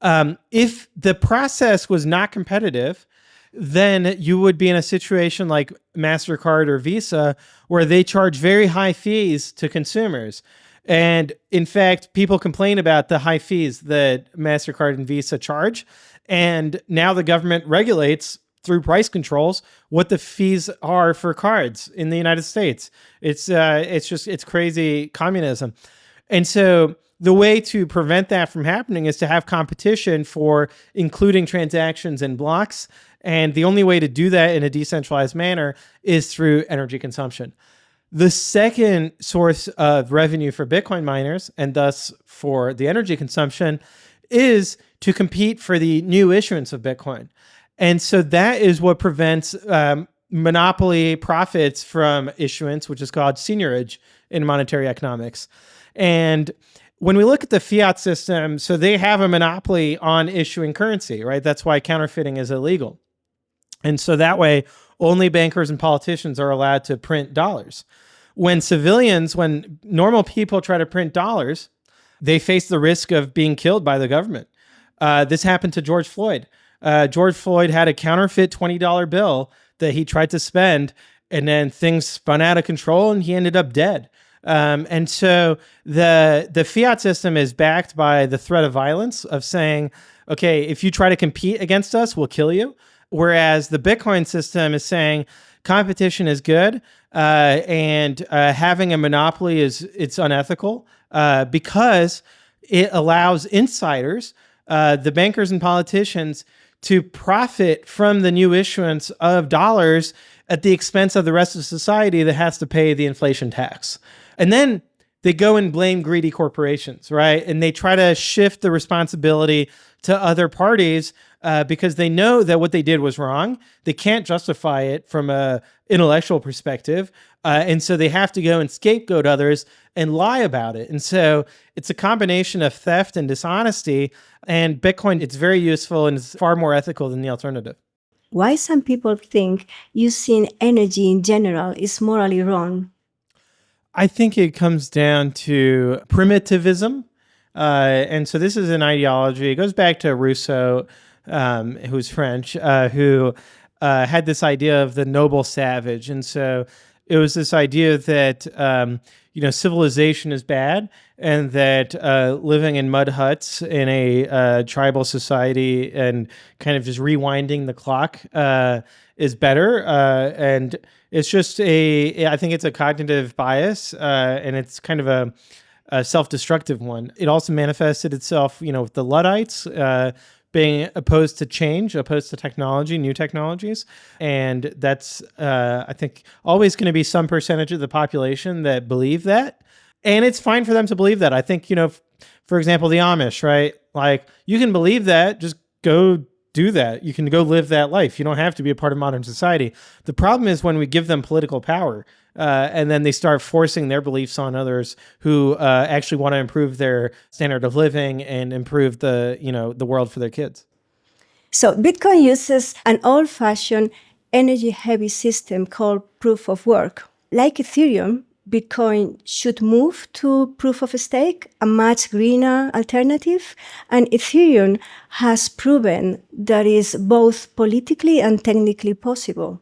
If the process was not competitive, then you would be in a situation like MasterCard or Visa, where they charge very high fees to consumers. And in fact, people complain about the high fees that MasterCard and Visa charge. And now the government regulates through price controls what the fees are for cards in the United States. It's crazy communism. And so the way to prevent that from happening is to have competition for including transactions in blocks. And the only way to do that in a decentralized manner is through energy consumption. The second source of revenue for Bitcoin miners, and thus for the energy consumption, is to compete for the new issuance of Bitcoin. And so that is what prevents monopoly profits from issuance, which is called seigniorage in monetary economics. And when we look at the fiat system, so they have a monopoly on issuing currency, right? That's why counterfeiting is illegal. And so that way, only bankers and politicians are allowed to print dollars. When normal people try to print dollars, they face the risk of being killed by the government. This happened to George Floyd. George Floyd had a counterfeit $20 bill that he tried to spend, and then things spun out of control and he ended up dead. And so the fiat system is backed by the threat of violence, of saying, okay, if you try to compete against us, we'll kill you. Whereas the Bitcoin system is saying competition is good, and having a monopoly it's unethical, because it allows insiders, the bankers and politicians, to profit from the new issuance of dollars at the expense of the rest of society that has to pay the inflation tax. And then they go and blame greedy corporations, right? And they try to shift the responsibility to other parties, because they know that what they did was wrong. They can't justify it from an intellectual perspective. And so they have to go and scapegoat others and lie about it. And so it's a combination of theft and dishonesty. And Bitcoin, it's very useful and it's far more ethical than the alternative. Why some people think using energy in general is morally wrong? I think it comes down to primitivism. And so this is an ideology. It goes back to Rousseau, who's French, who had this idea of the noble savage. And so it was this idea that, civilization is bad, and that living in mud huts in a tribal society and kind of just rewinding the clock is better. And it's just I think it's a cognitive bias, and it's kind of a self-destructive one. It also manifested itself, with the Luddites being opposed to change, opposed to technology, new technologies. And that's, I think, always going to be some percentage of the population that believe that. And it's fine for them to believe that. I think, for example, the Amish, right? Like, you can believe that, just go do that. You can go live that life. You don't have to be a part of modern society. The problem is when we give them political power, and then they start forcing their beliefs on others who actually want to improve their standard of living and improve the world for their kids. So Bitcoin uses an old-fashioned energy-heavy system called proof of work. Like Ethereum, Bitcoin should move to proof of stake, a much greener alternative. And Ethereum has proven that is both politically and technically possible.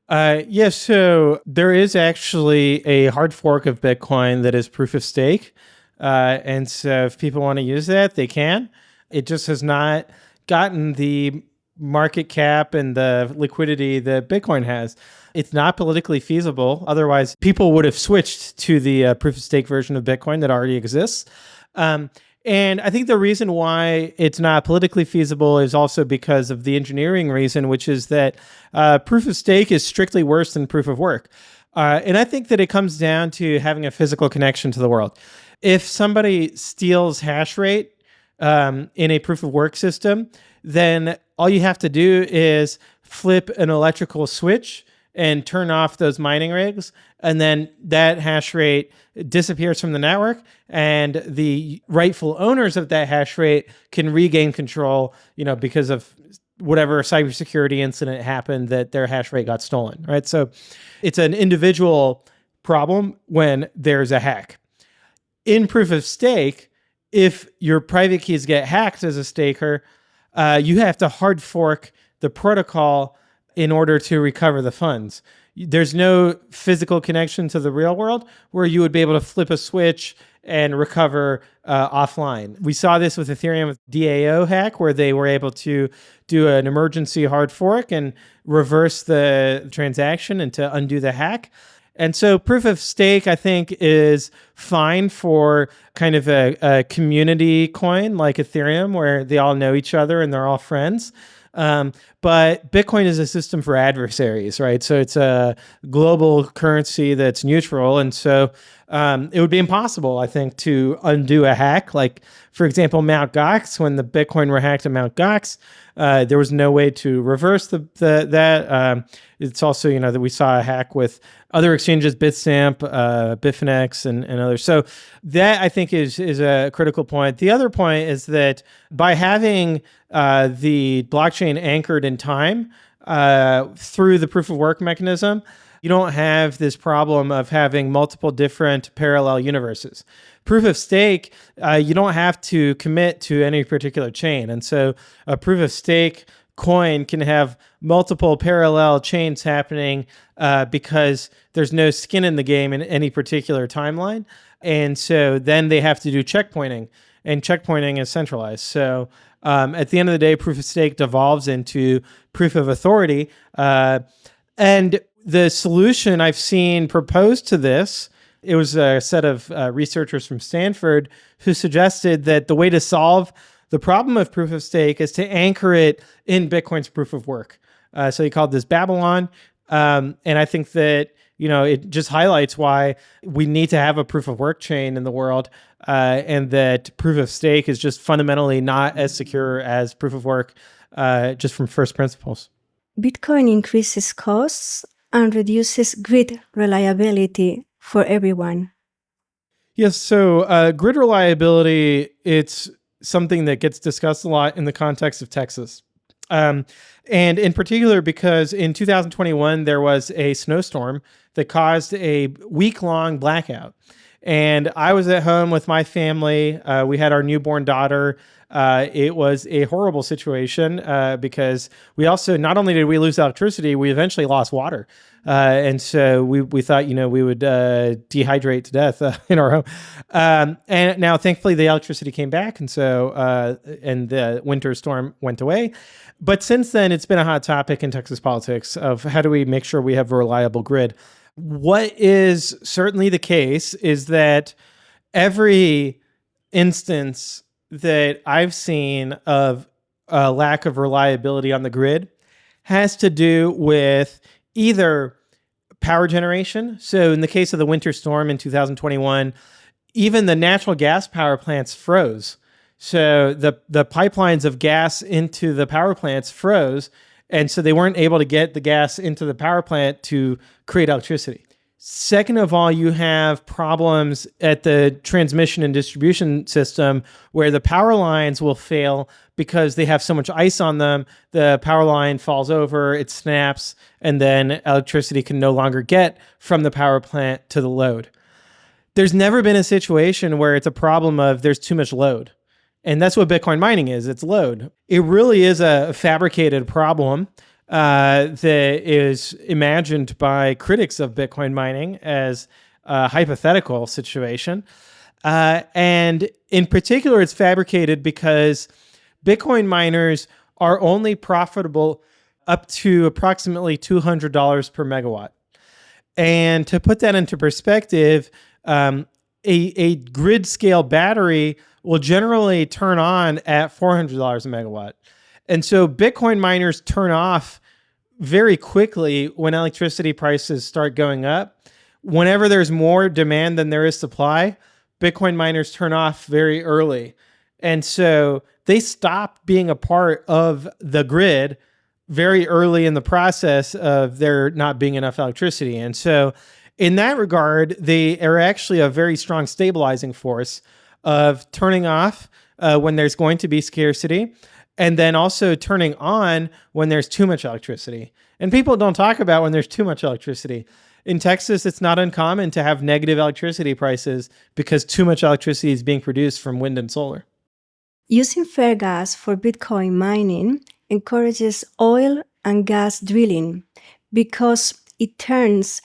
Yes, so there is actually a hard fork of Bitcoin that is proof of stake. And so if people want to use that, they can. It just has not gotten the market cap and the liquidity that Bitcoin has. It's not politically feasible. Otherwise, people would have switched to the proof of stake version of Bitcoin that already exists. And I think the reason why it's not politically feasible is also because of the engineering reason, which is that proof of stake is strictly worse than proof of work. And I think that it comes down to having a physical connection to the world. If somebody steals hash rate in a proof of work system, then all you have to do is flip an electrical switch and turn off those mining rigs, and then that hash rate disappears from the network, and the rightful owners of that hash rate can regain control, because of whatever cybersecurity incident happened that their hash rate got stolen, right? So it's an individual problem when there's a hack. In proof of stake, if your private keys get hacked as a staker, you have to hard fork the protocol in order to recover the funds. There's no physical connection to the real world where you would be able to flip a switch and recover offline. We saw this with Ethereum with DAO hack, where they were able to do an emergency hard fork and reverse the transaction and to undo the hack. And so proof of stake, I think, is fine for kind of a community coin like Ethereum, where they all know each other and they're all friends. But Bitcoin is a system for adversaries, right? So it's a global currency that's neutral. And so it would be impossible, I think, to undo a hack. Like, for example, Mt. Gox, when the Bitcoin were hacked at Mt. Gox, there was no way to reverse that. It's also, that we saw a hack with other exchanges, Bitstamp, Bitfinex, and others. So that, I think, is a critical point. The other point is that by having the blockchain anchored in time through the proof of work mechanism, you don't have this problem of having multiple different parallel universes. Proof of stake, you don't have to commit to any particular chain. And so a proof of stake coin can have multiple parallel chains happening because there's no skin in the game in any particular timeline. And so then they have to do checkpointing, and checkpointing is centralized. So at the end of the day, proof of stake devolves into proof of authority. And the solution I've seen proposed to this, it was a set of researchers from Stanford who suggested that the way to solve the problem of proof of stake is to anchor it in Bitcoin's proof of work. So he called this Babylon. And I think that, it just highlights why we need to have a proof of work chain in the world, and that proof of stake is just fundamentally not as secure as proof of work, just from first principles. Bitcoin increases costs and reduces grid reliability for everyone. Yes, so grid reliability, it's something that gets discussed a lot in the context of Texas. And in particular, because in 2021, there was a snowstorm that caused a week-long blackout. And I was at home with my family. We had our newborn daughter. It was a horrible situation because we also, not only did we lose electricity, we eventually lost water. And so we thought, we would dehydrate to death in our home. And now, thankfully, the electricity came back. And so, and the winter storm went away. But since then, it's been a hot topic in Texas politics of how do we make sure we have a reliable grid. What is certainly the case is that every instance that I've seen of a lack of reliability on the grid has to do with either power generation. So in the case of the winter storm in 2021, even the natural gas power plants froze. So the pipelines of gas into the power plants froze. And so they weren't able to get the gas into the power plant to create electricity. Second of all, you have problems at the transmission and distribution system where the power lines will fail because they have so much ice on them. The power line falls over, it snaps, and then electricity can no longer get from the power plant to the load. There's never been a situation where it's a problem of there's too much load. And that's what Bitcoin mining is. It's load. It really is a fabricated problem that is imagined by critics of Bitcoin mining as a hypothetical situation. And in particular, it's fabricated because Bitcoin miners are only profitable up to approximately $200 per megawatt. And to put that into perspective, a grid scale battery will generally turn on at $400 a megawatt. And so Bitcoin miners turn off very quickly when electricity prices start going up. Whenever there's more demand than there is supply, Bitcoin miners turn off very early. And so they stop being a part of the grid very early in the process of there not being enough electricity. And so in that regard, they are actually a very strong stabilizing force of turning off when there's going to be scarcity, and then also turning on when there's too much electricity. And people don't talk about when there's too much electricity. In Texas, it's not uncommon to have negative electricity prices because too much electricity is being produced from wind and solar. Using fair gas for Bitcoin mining encourages oil and gas drilling because it turns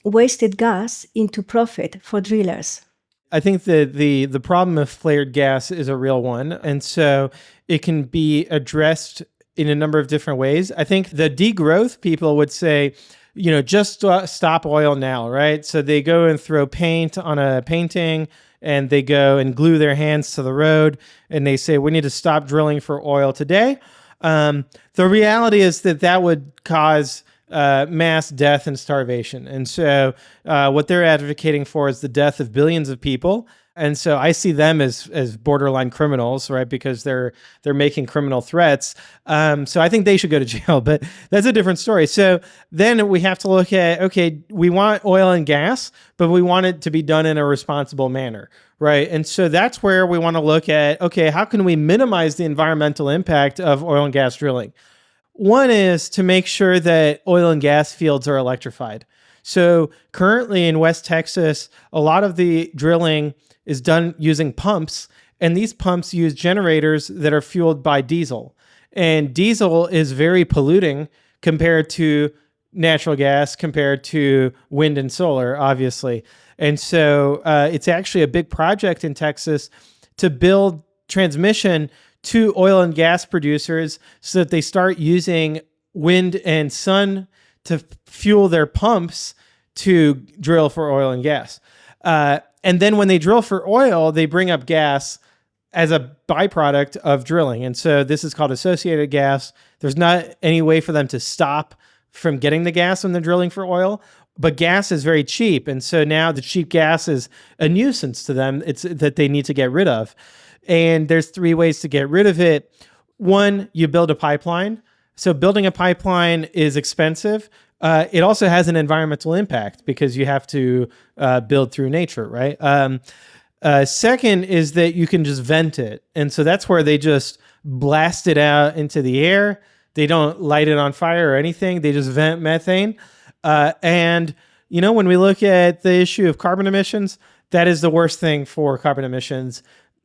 wasted gas into profit for drillers. I think that the problem of flared gas is a real one. And so it can be addressed in a number of different ways. I think the degrowth people would say, just stop oil now, right? So they go and throw paint on a painting and they go and glue their hands to the road and they say, we need to stop drilling for oil today. The reality is that would cause mass death and starvation. And so what they're advocating for is the death of billions of people. And so I see them as borderline criminals, right? Because they're making criminal threats. So I think they should go to jail, but that's a different story. So then we have to look at, okay, we want oil and gas, but we want it to be done in a responsible manner, right? And so that's where we want to look at, okay, how can we minimize the environmental impact of oil and gas drilling? One is to make sure that oil and gas fields are electrified. So currently in West Texas, a lot of the drilling is done using pumps, and these pumps use generators that are fueled by diesel. And diesel is very polluting compared to natural gas, compared to wind and solar, obviously. And so it's actually a big project in Texas to build transmission to oil and gas producers so that they start using wind and sun to fuel their pumps to drill for oil and gas. And then when they drill for oil, they bring up gas as a byproduct of drilling. And so this is called associated gas. There's not any way for them to stop from getting the gas when they're drilling for oil, but gas is very cheap. And so now the cheap gas is a nuisance to them. It's that they need to get rid of. And there's 3 ways to get rid of it. One, you build a pipeline. So building a pipeline is expensive. It also has an environmental impact because you have to build through nature, right? Second is that you can just vent it. And so that's where they just blast it out into the air. They don't light it on fire or anything. They just vent methane. And when we look at the issue of carbon emissions, that is the worst thing for carbon emissions.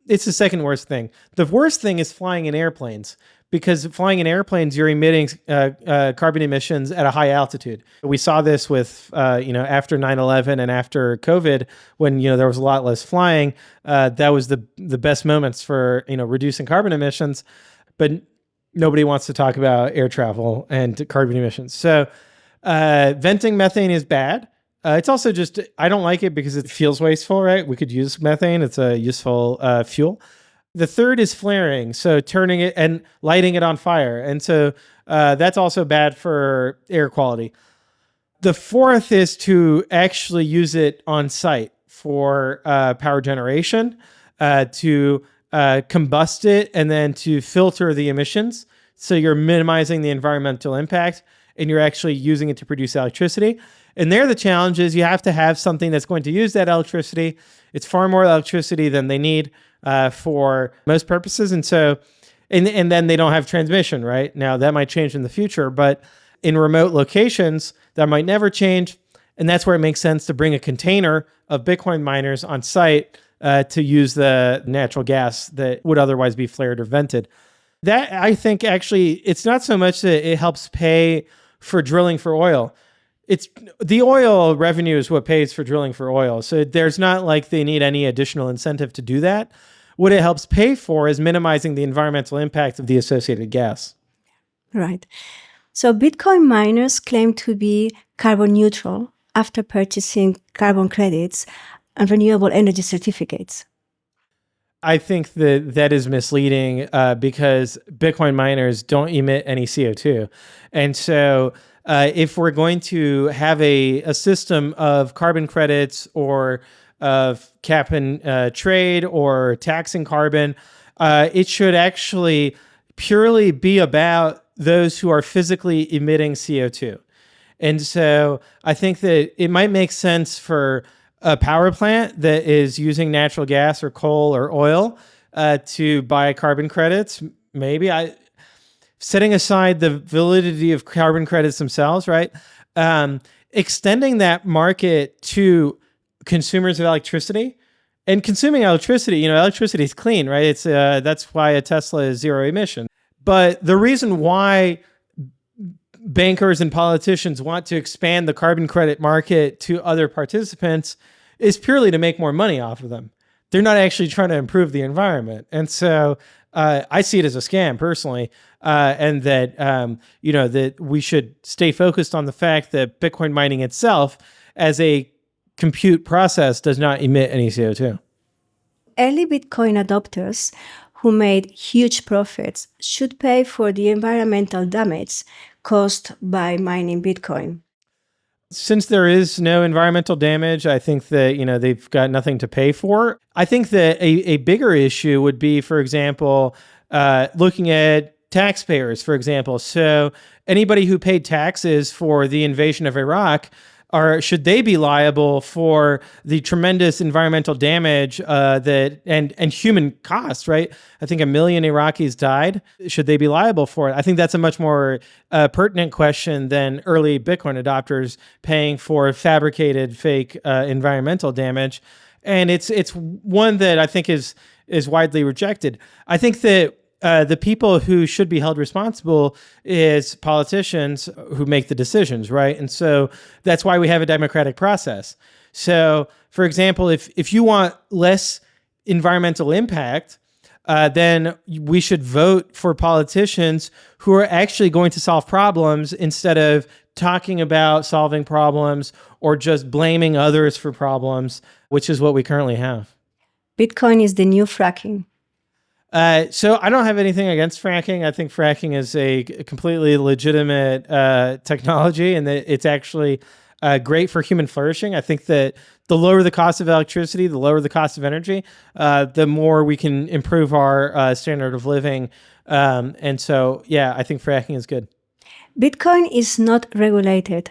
It's the second worst thing. The worst thing is flying in airplanes, because flying in airplanes, you're emitting carbon emissions at a high altitude. We saw this with, after 9/11 and after COVID, when, there was a lot less flying, that was the best moments for, reducing carbon emissions. But nobody wants to talk about air travel and carbon emissions. So venting methane is bad. It's also just, I don't like it because it feels wasteful, right? We could use methane. It's a useful fuel. The third is flaring. So turning it and lighting it on fire. And so that's also bad for air quality. The fourth is to actually use it on site for power generation, to combust it, and then to filter the emissions. So you're minimizing the environmental impact. and you're actually using it to produce electricity. And there the challenge is you have to have something that's going to use that electricity. It's far more electricity than they need for most purposes. And so, and then they don't have transmission, right? Now that might change in the future, but in remote locations, that might never change. And that's where it makes sense to bring a container of Bitcoin miners on site to use the natural gas that would otherwise be flared or vented. That, I think, actually, it's not so much that it helps pay for drilling for oil. It's the oil revenue is what pays for drilling for oil. So there's not like they need any additional incentive to do that. What it helps pay for is minimizing the environmental impact of the associated gas. Right. So Bitcoin miners claim to be carbon neutral after purchasing carbon credits and renewable energy certificates. I think that that is misleading because Bitcoin miners don't emit any CO2. And so if we're going to have a system of carbon credits or of cap and trade or taxing carbon, it should actually purely be about those who are physically emitting CO2. And so I think that it might make sense for a power plant that is using natural gas or coal or oil to buy carbon credits. Maybe setting aside the validity of carbon credits themselves, right? Extending that market to consumers of electricity and consuming electricity. Electricity is clean, right? It's that's why a Tesla is zero emission. But the reason why bankers and politicians want to expand the carbon credit market to other participants is purely to make more money off of them. They're not actually trying to improve the environment. And so I see it as a scam personally, and that, that we should stay focused on the fact that Bitcoin mining itself as a compute process does not emit any CO2. Early Bitcoin adopters who made huge profits should pay for the environmental damage caused by mining Bitcoin. Since there is no environmental damage, I think that, they've got nothing to pay for. I think that a bigger issue would be, for example, looking at taxpayers, for example. So anybody who paid taxes for the invasion of Iraq, should they be liable for the tremendous environmental damage and human cost, right? I think 1 million Iraqis died. Should they be liable for it? I think that's a much more pertinent question than early Bitcoin adopters paying for fabricated fake environmental damage. And it's one that I think is widely rejected. I think that the people who should be held responsible is politicians who make the decisions, right? And so that's why we have a democratic process. So, for example, if you want less environmental impact, then we should vote for politicians who are actually going to solve problems instead of talking about solving problems or just blaming others for problems, which is what we currently have. Bitcoin is the new fracking. So I don't have anything against fracking. I think fracking is a completely legitimate technology, and that it's actually great for human flourishing. I think that the lower the cost of electricity, the lower the cost of energy, the more we can improve our standard of living. And so, yeah, I think fracking is good. Bitcoin is not regulated.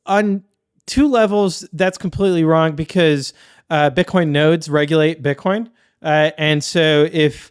On two levels, that's completely wrong because Bitcoin nodes regulate Bitcoin. And so if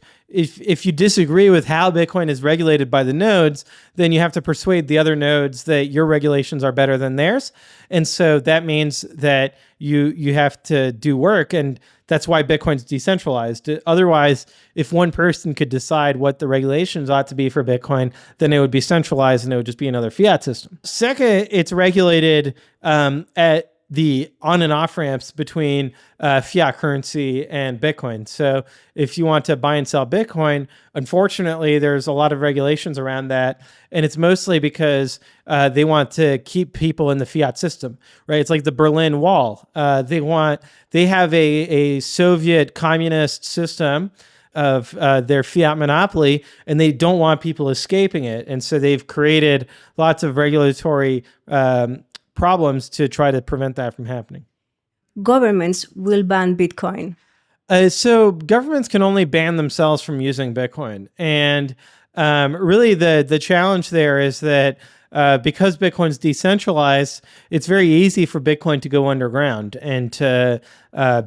you disagree with how Bitcoin is regulated by the nodes, then you have to persuade the other nodes that your regulations are better than theirs. And so that means that you have to do work. And that's why Bitcoin's decentralized. Otherwise, if one person could decide what the regulations ought to be for Bitcoin, then it would be centralized and it would just be another fiat system. Second, it's regulated at the on and off ramps between fiat currency and Bitcoin. So if you want to buy and sell Bitcoin, unfortunately, there's a lot of regulations around that. And it's mostly because they want to keep people in the fiat system, right? It's like the Berlin Wall. They have a Soviet communist system of their fiat monopoly, and they don't want people escaping it. And so they've created lots of regulatory problems to try to prevent that from happening. Governments will ban Bitcoin. So governments can only ban themselves from using Bitcoin. And Really, the challenge there is that because Bitcoin's decentralized, it's very easy for Bitcoin to go underground and to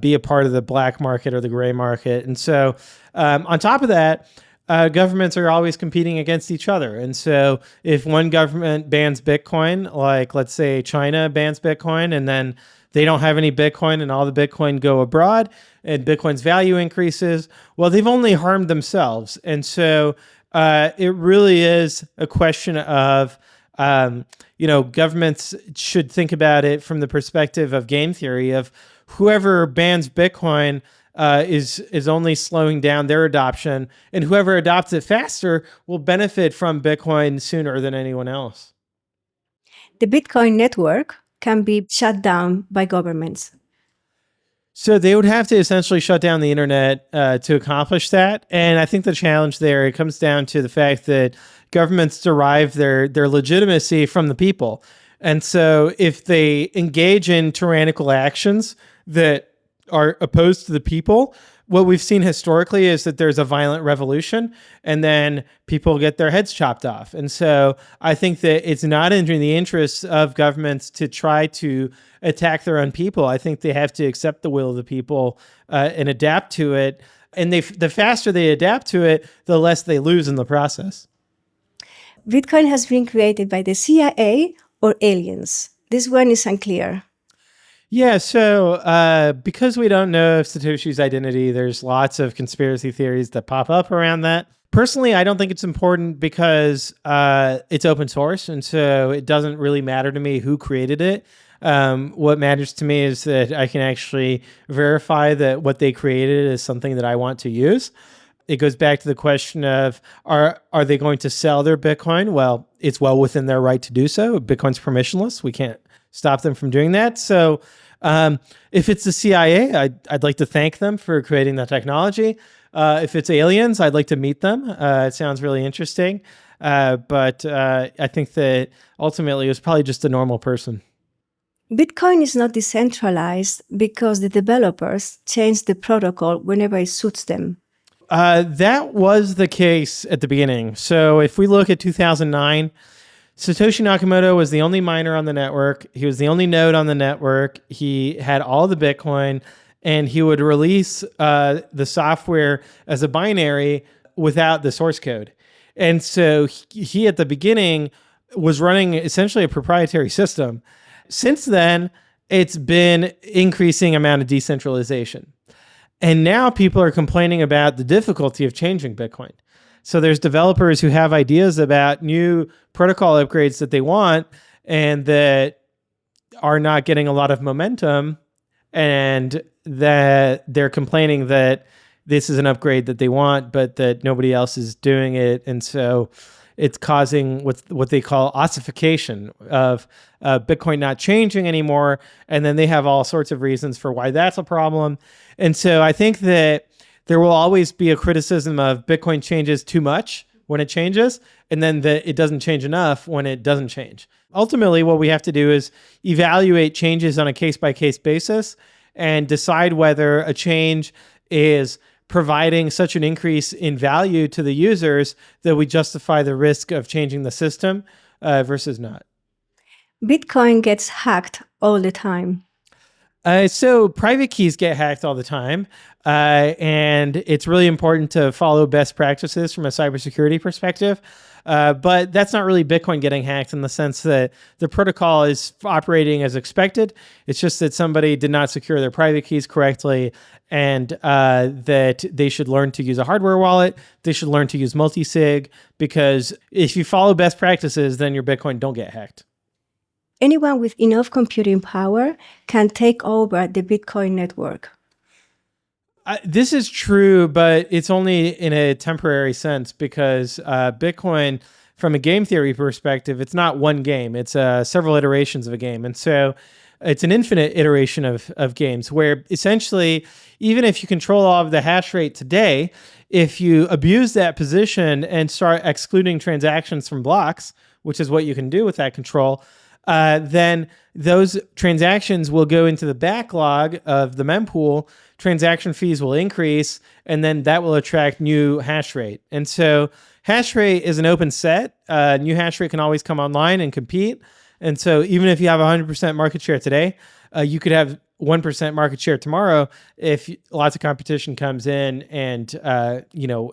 be a part of the black market or the gray market. And so on top of that, governments are always competing against each other. And so if one government bans Bitcoin, like let's say China bans Bitcoin, and then they don't have any Bitcoin and all the Bitcoin go abroad and Bitcoin's value increases, well, they've only harmed themselves. And so it really is a question of, governments should think about it from the perspective of game theory of whoever bans Bitcoin is only slowing down their adoption, and whoever adopts it faster will benefit from Bitcoin sooner than anyone else. The Bitcoin network can be shut down by governments. So they would have to essentially shut down the internet to accomplish that. And I think the challenge there, it comes down to the fact that governments derive their legitimacy from the people. And so if they engage in tyrannical actions that are opposed to the people, what we've seen historically is that there's a violent revolution and then people get their heads chopped off. And so I think that it's not in the interests of governments to try to attack their own people. I think they have to accept the will of the people and adapt to it. And the faster they adapt to it, the less they lose in the process. Bitcoin has been created by the CIA or aliens. This one is unclear. Yeah, so because we don't know Satoshi's identity, there's lots of conspiracy theories that pop up around that. Personally, I don't think it's important because it's open source, and so it doesn't really matter to me who created it. What matters to me is that I can actually verify that what they created is something that I want to use. It goes back to the question of, are they going to sell their Bitcoin? Well, it's well within their right to do so. Bitcoin's permissionless. We can't stop them from doing that. So if it's the CIA, I'd like to thank them for creating that technology. If it's aliens, I'd like to meet them. It sounds really interesting. But I think that ultimately it was probably just a normal person. Bitcoin is not decentralized because the developers change the protocol whenever it suits them. That was the case at the beginning. So if we look at 2009, Satoshi Nakamoto was the only miner on the network. He was the only node on the network. He had all the Bitcoin, and he would release the software as a binary without the source code. And so he at the beginning was running essentially a proprietary system. Since then, it's been increasing amount of decentralization. And now people are complaining about the difficulty of changing Bitcoin. So there's developers who have ideas about new protocol upgrades that they want and that are not getting a lot of momentum, and that they're complaining that this is an upgrade that they want, but that nobody else is doing it. And so it's causing what they call ossification of Bitcoin not changing anymore. And then they have all sorts of reasons for why that's a problem. And so I think that there will always be a criticism of Bitcoin changes too much when it changes, and then that it doesn't change enough when it doesn't change. Ultimately, what we have to do is evaluate changes on a case-by-case basis and decide whether a change is providing such an increase in value to the users that we justify the risk of changing the system versus not. Bitcoin gets hacked all the time. So private keys get hacked all the time, and it's really important to follow best practices from a cybersecurity perspective. But that's not really Bitcoin getting hacked in the sense that the protocol is operating as expected. It's just that somebody did not secure their private keys correctly, and that they should learn to use a hardware wallet. They should learn to use multi-sig, because if you follow best practices, then your Bitcoin don't get hacked. Anyone with enough computing power can take over the Bitcoin network. This is true, but it's only in a temporary sense, because Bitcoin, from a game theory perspective, it's not one game. It's several iterations of a game. And so it's an infinite iteration of games where essentially, even if you control all of the hash rate today, if you abuse that position and start excluding transactions from blocks, which is what you can do with that control, then those transactions will go into the backlog of the mempool, transaction fees will increase, and then that will attract new hash rate. And so hash rate is an open set. New hash rate can always come online and compete. And so even if you have 100% market share today, you could have 1% market share tomorrow if lots of competition comes in and,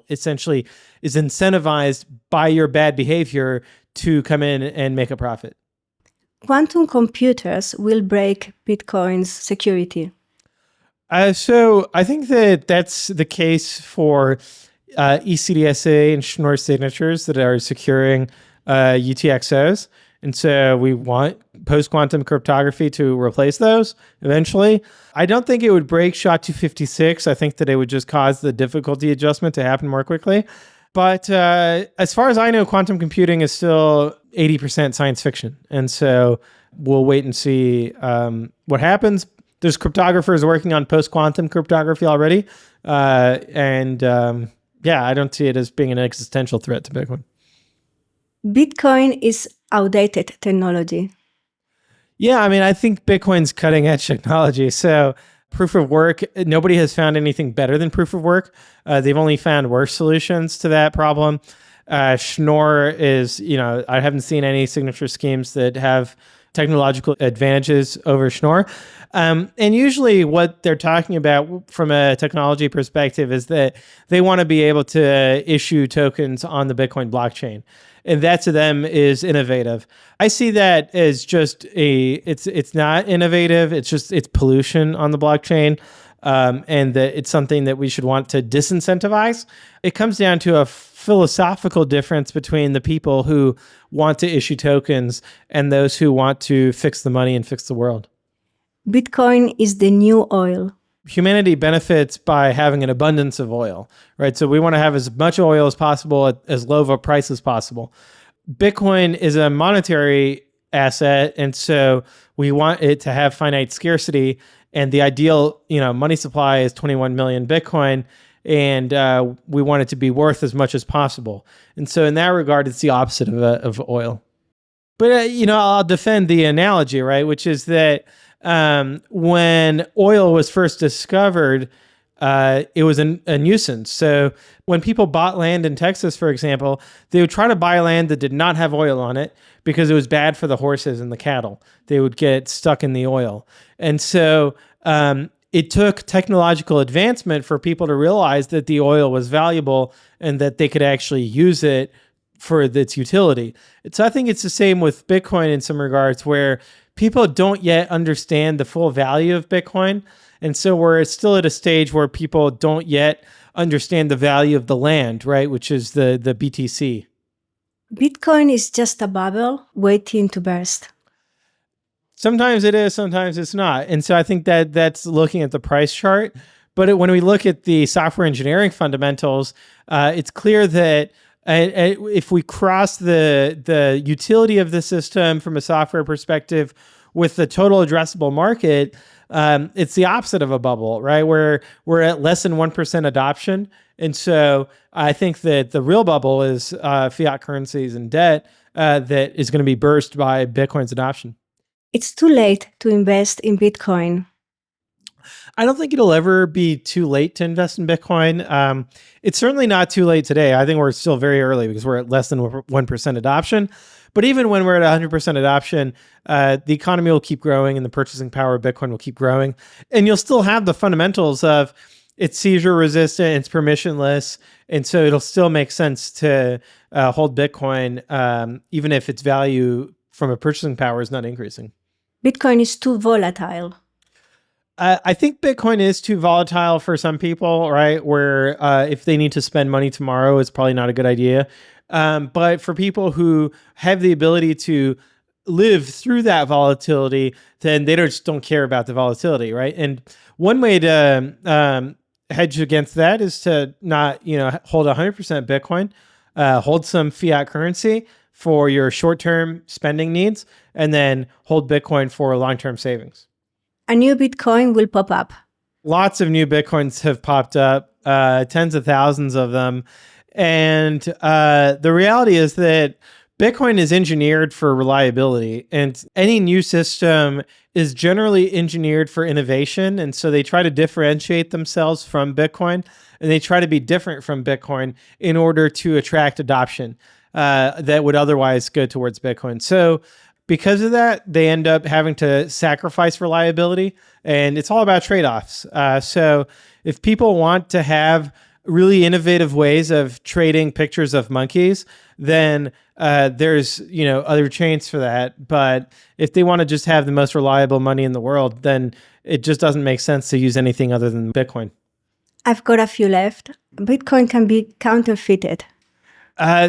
essentially is incentivized by your bad behavior to come in and make a profit. Quantum computers will break Bitcoin's security. So I think that that's the case for ECDSA and Schnorr signatures that are securing UTXOs. And so we want post-quantum cryptography to replace ththose eventually. I don't think it would break SHA-256. I think that it would just cause the difficulty adjustment to happen more quickly. But as far as I know, quantum computing is still 80% science fiction. And so we'll wait and see what happens. There's cryptographers working on post-quantum cryptography already. I don't see it as being an existential threat to Bitcoin. Bitcoin is outdated technology. Yeah, I mean, I think Bitcoin's cutting edge technology. So proof of work, nobody has found anything better than proof of work. They've only found worse solutions to that problem. Schnorr is, I haven't seen any signature schemes that have technological advantages over Schnorr. And usually what they're talking about from a technology perspective is that they want to be able to issue tokens on the Bitcoin blockchain. And that to them is innovative. I see that as just it's not innovative. It's pollution on the blockchain. And that it's something that we should want to disincentivize. It comes down to a philosophical difference between the people who want to issue tokens and those who want to fix the money and fix the world. Bitcoin is the new oil. Humanity benefits by having an abundance of oil, right? So we want to have as much oil as possible at as low of a price as possible. Bitcoin is a monetary asset, and so we want it to have finite scarcity. And the ideal, money supply is 21 million Bitcoin, and we want it to be worth as much as possible. And so in that regard, it's the opposite of oil. But, I'll defend the analogy, right? Which is that when oil was first discovered, it was a nuisance. So when people bought land in Texas, for example, they would try to buy land that did not have oil on it because it was bad for the horses and the cattle. They would get stuck in the oil. And so it took technological advancement for people to realize that the oil was valuable and that they could actually use it for its utility. So I think it's the same with Bitcoin in some regards, where people don't yet understand the full value of Bitcoin. And so we're still at a stage where people don't yet understand the value of the land, right? Which is the BTC. Bitcoin is just a bubble waiting to burst. Sometimes it is, sometimes it's not. And so I think that's looking at the price chart. But when we look at the software engineering fundamentals, it's clear that if we cross the utility of the system from a software perspective with the total addressable market, it's the opposite of a bubble, right? Where we're at less than 1% adoption. And so I think that the real bubble is fiat currencies and debt that is going to be burst by Bitcoin's adoption. It's too late to invest in Bitcoin. I don't think it'll ever be too late to invest in Bitcoin. It's certainly not too late today. I think we're still very early because we're at less than 1% adoption. But even when we're at 100% adoption, the economy will keep growing and the purchasing power of Bitcoin will keep growing. And you'll still have the fundamentals of it's seizure resistant, it's permissionless. And so it'll still make sense to hold Bitcoin, even if its value from a purchasing power is not increasing. Bitcoin is too volatile. I think Bitcoin is too volatile for some people, right? Where if they need to spend money tomorrow, it's probably not a good idea. But for people who have the ability to live through that volatility, then they just don't care about the volatility, right? And one way to hedge against that is to not, hold 100% Bitcoin, hold some fiat currency for your short-term spending needs, and then hold Bitcoin for long-term savings. A new Bitcoin will pop up. Lots of new Bitcoins have popped up, tens of thousands of them. And the reality is that Bitcoin is engineered for reliability, and any new system is generally engineered for innovation. And so they try to differentiate themselves from Bitcoin, and they try to be different from Bitcoin in order to attract adoption that would otherwise go towards Bitcoin. So because of that, they end up having to sacrifice reliability, and it's all about trade-offs. So if people want to have really innovative ways of trading pictures of monkeys, then there's other chains for that. But if they want to just have the most reliable money in the world, then it just doesn't make sense to use anything other than Bitcoin. I've got a few left. Bitcoin can be counterfeited.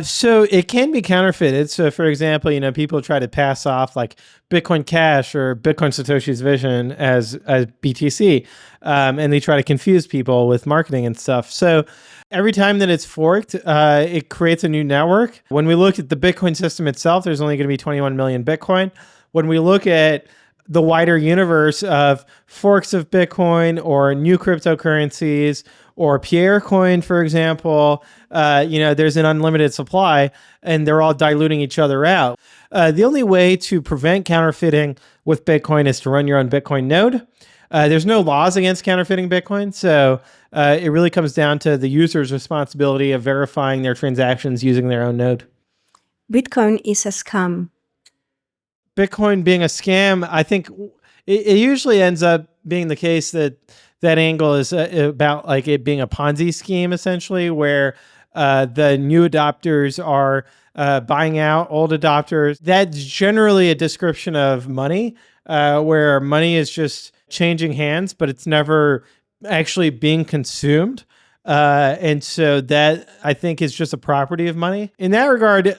So it can be counterfeited. So for example, people try to pass off like Bitcoin Cash or Bitcoin Satoshi's vision as BTC, and they try to confuse people with marketing and stuff. So every time that it's forked, it creates a new network. When we look at the Bitcoin system itself, there's only going to be 21 million Bitcoin. When we look at the wider universe of forks of Bitcoin or new cryptocurrencies or Pierre coin, for example, there's an unlimited supply and they're all diluting each other out. The only way to prevent counterfeiting with Bitcoin is to run your own Bitcoin node. There's no laws against counterfeiting Bitcoin. So it really comes down to the user's responsibility of verifying their transactions using their own node. Bitcoin is a scam. Bitcoin being a scam, I think it usually ends up being the case that angle is about like it being a Ponzi scheme, essentially, where the new adopters are buying out old adopters. That's generally a description of money, where money is just changing hands, but it's never actually being consumed. And so that, I think, is just a property of money. In that regard,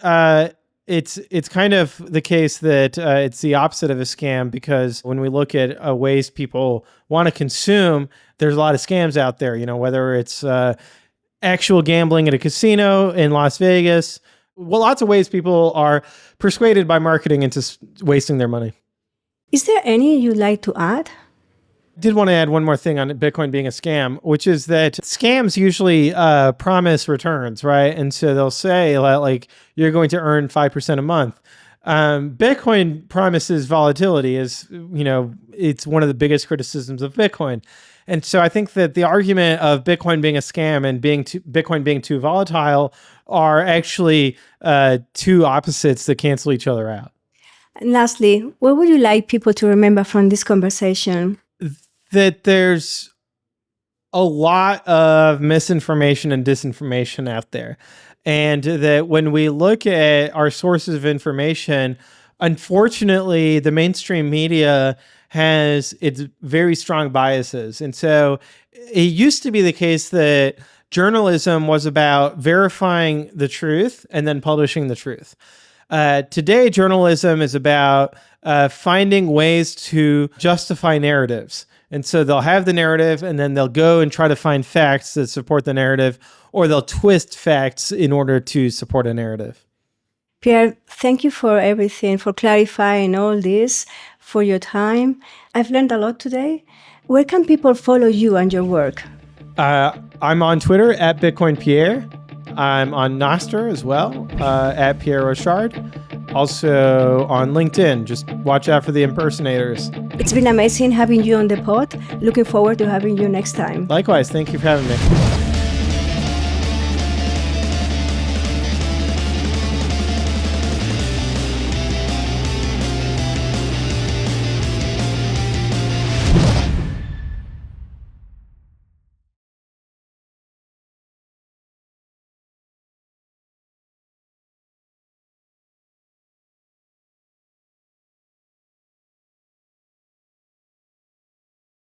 it's kind of the case that it's the opposite of a scam, because when we look at ways people want to consume, there's a lot of scams out there, whether it's actual gambling at a casino in Las Vegas. Well, lots of ways people are persuaded by marketing into wasting their money. Is there any you'd like to add? Did want to add one more thing on Bitcoin being a scam, which is that scams usually promise returns, right? And so they'll say like you're going to earn 5% a month. Bitcoin promises volatility, it's one of the biggest criticisms of Bitcoin. And so I think that the argument of Bitcoin being a scam and Bitcoin being too volatile are actually two opposites that cancel each other out. And lastly, what would you like people to remember from this conversation? That there's a lot of misinformation and disinformation out there. And that when we look at our sources of information, unfortunately, the mainstream media has its very strong biases. And so it used to be the case that journalism was about verifying the truth and then publishing the truth. Today, journalism is about finding ways to justify narratives. And so they'll have the narrative and then they'll go and try to find facts that support the narrative, or they'll twist facts in order to support a narrative. Pierre, thank you for everything, for clarifying all this, for your time. I've learned a lot today. Where can people follow you and your work? I'm on Twitter at Bitcoin Pierre. I'm on Nostr as well, at Pierre Rochard. Also on LinkedIn. Just watch out for the impersonators. It's been amazing having you on the pod. Looking forward to having you next time. Likewise. Thank you for having me.